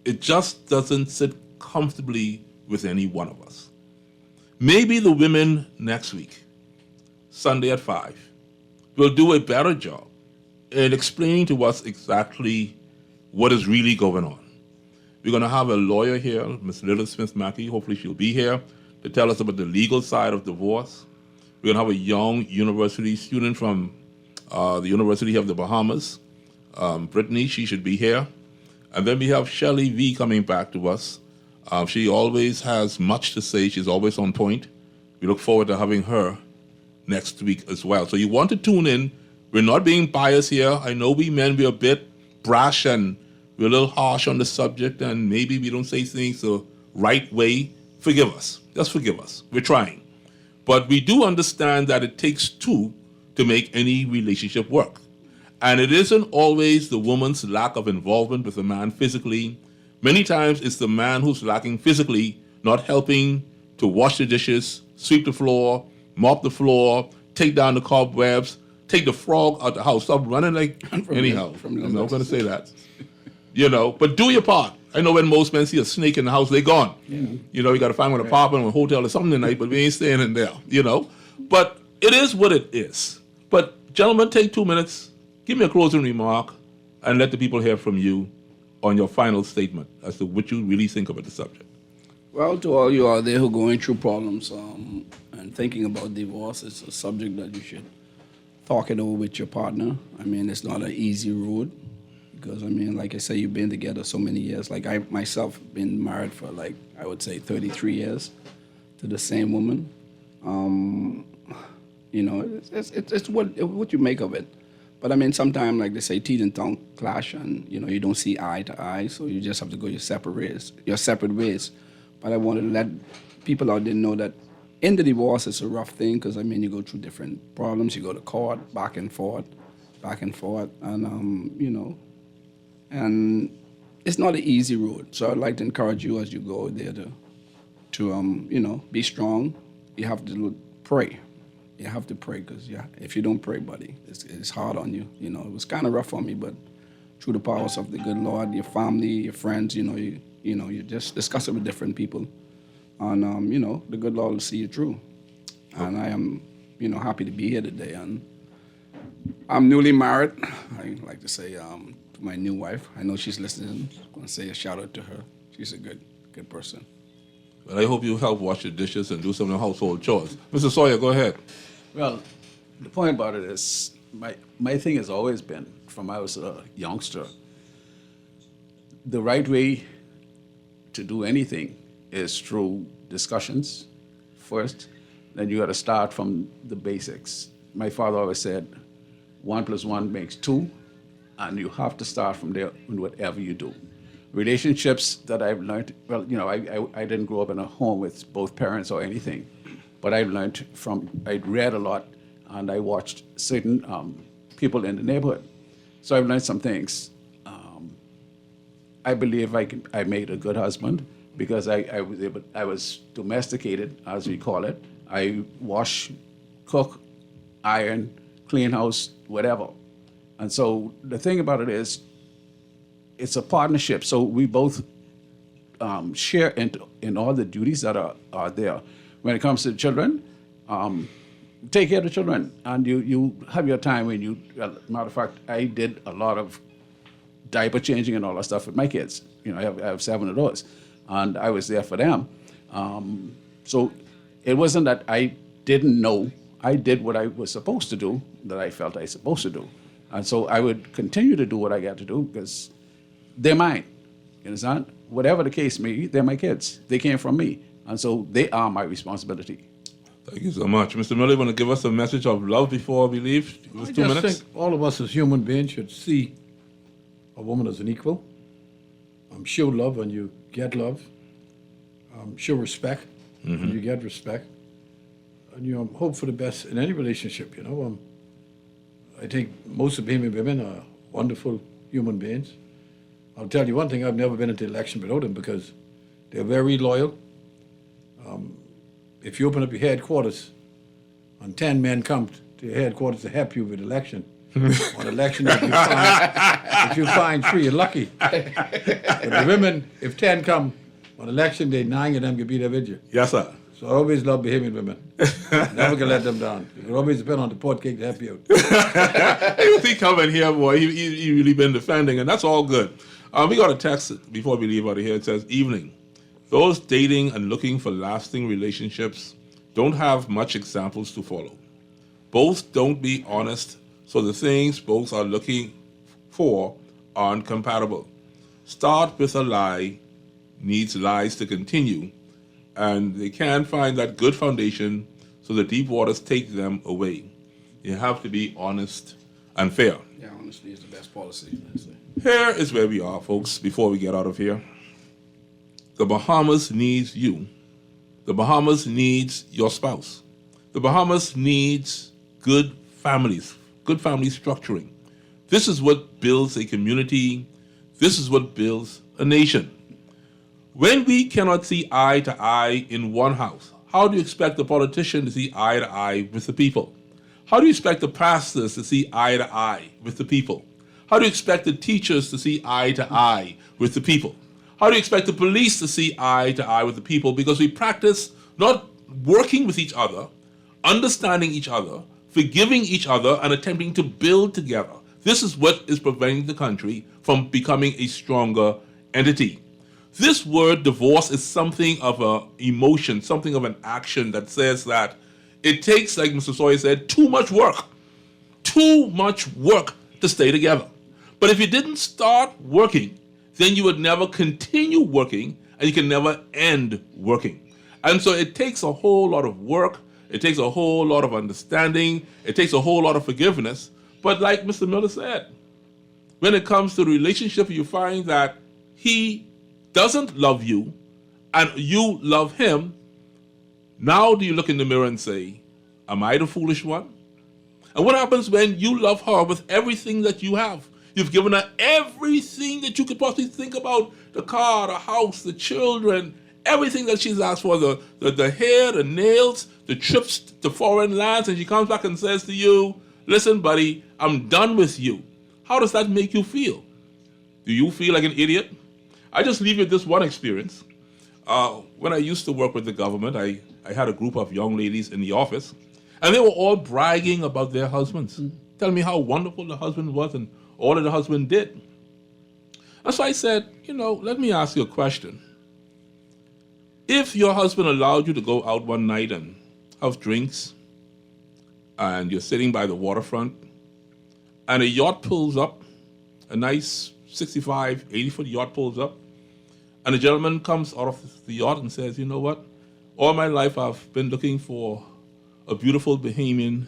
Speaker 3: It just doesn't sit comfortably with any one of us. Maybe the women next week, Sunday at 5, will do a better job in explaining to us exactly what is really going on. We're going to have a lawyer here, Ms. Lilith Smith-Mackey. Hopefully she'll be here to tell us about the legal side of divorce. We're going to have a young university student from the University of the Bahamas, Brittany. She should be here. And then we have Shelley V coming back to us. She always has much to say. She's always on point. We look forward to having her next week as well. So you want to tune in. We're not being biased here. I know we men, we're a bit brash and we're a little harsh on the subject, and maybe we don't say things the right way. Forgive us. Just forgive us. We're trying. But we do understand that it takes two to make any relationship work. And it isn't always the woman's lack of involvement with the man physically. Many times it's the man who's lacking physically, not helping to wash the dishes, sweep the floor, mop the floor, take down the cobwebs, take the frog out the house. Stop running like anyhow. I'm not going to say that. But do your part. I know when most men see a snake in the house, they're gone. Yeah. You got to find one apartment or a hotel or something tonight, but we ain't staying in there, But it is what it is. But gentlemen, take 2 minutes, give me a closing remark, and let the people hear from you on your final statement as to what you really think about the subject.
Speaker 4: Well, to all you out there who are going through problems and thinking about divorce, it's a subject that you should talk it over with your partner. I mean, it's not an easy road because, like I say, you've been together so many years. Like I myself been married for I would say 33 years to the same woman. It's what you make of it. But sometimes, like they say, teeth and tongue clash, and you don't see eye to eye, so you just have to go your separate ways. But I wanted to let people out there know that in the divorce, it's a rough thing because you go through different problems. You go to court, back and forth, and and it's not an easy road. So I'd like to encourage you as you go there to be strong. You have to pray. You have to pray because if you don't pray, buddy, it's hard on you. It was kind of rough on me, but through the powers of the good Lord, your family, your friends, you just discuss it with different people, and the good Lord will see you through. And I am, happy to be here today. And I'm newly married. I like to say to my new wife. I know she's listening. I'm gonna say a shout out to her. She's a good person.
Speaker 3: Well, I hope you help wash the dishes and do some of the household chores. Mr. Sawyer, go ahead.
Speaker 5: Well, the point about it is my thing has always been, from I was a youngster, the right way to do anything is through discussions first. Then you got to start from the basics. My father always said, 1 + 1 makes 2, and you have to start from there in whatever you do. Relationships that I've learned, well, I didn't grow up in a home with both parents or anything, but I learned I'd read a lot, and I watched certain people in the neighborhood. So I've learned some things. I believe I made a good husband because I was domesticated, as we call it. I wash, cook, iron, clean house, whatever. And so the thing about it is, it's a partnership. So we both share in all the duties that are there. When it comes to children, take care of the children, and you have your time when you. Matter of fact, I did a lot of diaper changing and all that stuff with my kids. I have 7 of those, and I was there for them. So it wasn't that I didn't know. I did what I was supposed to do, that I felt I was supposed to do. And so I would continue to do what I got to do because they're mine. You understand? Whatever the case may be, they're my kids. They came from me. And so they are my responsibility.
Speaker 3: Thank you so much. Mr. Miller, you want to give us a message of love before we leave? It was
Speaker 6: I
Speaker 3: 2
Speaker 6: just
Speaker 3: minutes.
Speaker 6: think all of us as human beings should see a woman as an equal. Show love and you get love. Show respect and you get respect. And you hope for the best in any relationship, you know. I think most of women are wonderful human beings. I'll tell you one thing, I've never been into election without them because they're very loyal. If you open up your headquarters and 10 men come to your headquarters to help you with election, on election if you find 3, you're lucky. But the women, if 10 come on election day, 9 of them can be there with you.
Speaker 3: Yes, sir.
Speaker 6: So I always love behaving women. Never can let them down. You can always depend on the port cake to help you out.
Speaker 3: He coming here, boy. He really been defending, and that's all good. We got a text before we leave out of here. It says, evening. Those dating and looking for lasting relationships don't have much examples to follow. Both don't be honest, so the things both are looking for aren't compatible. Start with a lie, needs lies to continue, and they can't find that good foundation, so the deep waters take them away. You have to be honest and fair.
Speaker 4: Yeah, honesty is the best policy.
Speaker 3: Here is where we are, folks, before we get out of here. The Bahamas needs you. The Bahamas needs your spouse. The Bahamas needs good families, good family structuring. This is what builds a community. This is what builds a nation. When we cannot see eye to eye in one house, how do you expect the politician to see eye to eye with the people? How do you expect the pastors to see eye to eye with the people? How do you expect the teachers to see eye to eye with the people? How do you expect the police to see eye to eye with the people? Because we practice not working with each other, understanding each other, forgiving each other, and attempting to build together. This is what is preventing the country from becoming a stronger entity. This word divorce is something of an emotion, something of an action that says that it takes, like Mr. Sawyer said, too much work to stay together. But if you didn't start working, then you would never continue working, and you can never end working. And so it takes a whole lot of work, it takes a whole lot of understanding, it takes a whole lot of forgiveness. But like Mr. Miller said, when it comes to the relationship, you find that he doesn't love you and you love him. Now do you look in the mirror and say, am I the foolish one? And what happens when you love her with everything that you have? You've given her everything that you could possibly think about, the car, the house, the children, everything that she's asked for, the hair, the nails, the trips to foreign lands, and she comes back and says to you, listen, buddy, I'm done with you. How does that make you feel? Do you feel like an idiot? I just leave you with this one experience. When I used to work with the government, I had a group of young ladies in the office, and they were all bragging about their husbands, telling me how wonderful the husband was and all that the husband did. And so I said, let me ask you a question. If your husband allowed you to go out one night and have drinks, and you're sitting by the waterfront, and a yacht pulls up, a nice 65, 80-foot yacht pulls up, and a gentleman comes out of the yacht and says, you know what? All my life I've been looking for a beautiful Bahamian,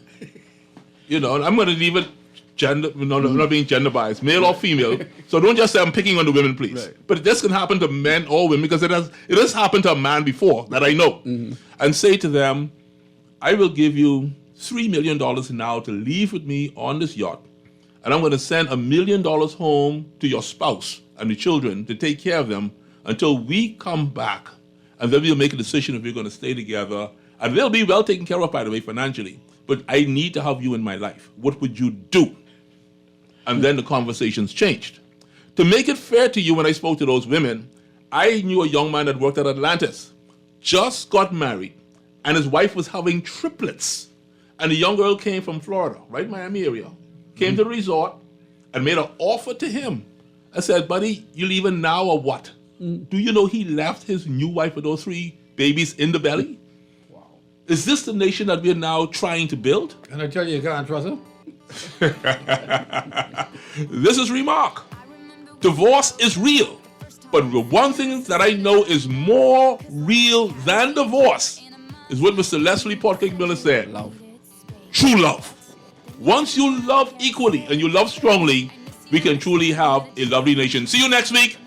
Speaker 3: and I'm going to leave it gender, not being gender biased, male or female. So don't just say I'm picking on the women, please. Right. But this can happen to men or women, because it has happened to a man before that I know. And say to them, I will give you $3 million now to leave with me on this yacht, and I'm going to send $1 million home to your spouse and the children to take care of them until we come back, and then we'll make a decision if we're going to stay together, and they'll be well taken care of, by the way, financially. But I need to have you in my life. What would you do? And then the conversations changed. To make it fair to you, when I spoke to those women, I knew a young man that worked at Atlantis, just got married, and his wife was having triplets. And the young girl came from Florida, right, Miami area, came to the resort and made an offer to him. I said, buddy, you leaving now or what? Do you know he left his new wife with those 3 babies in the belly? Wow. Is this the nation that we're now trying to build?
Speaker 6: Can I tell you can't trust him?
Speaker 3: This is Remark. Divorce is real, But the one thing that I know is more real than divorce is what Mr. Leslie Portcake Miller said.
Speaker 4: Love.
Speaker 3: True love. Once you love equally and you love strongly, we can truly have a lovely nation. See you next week.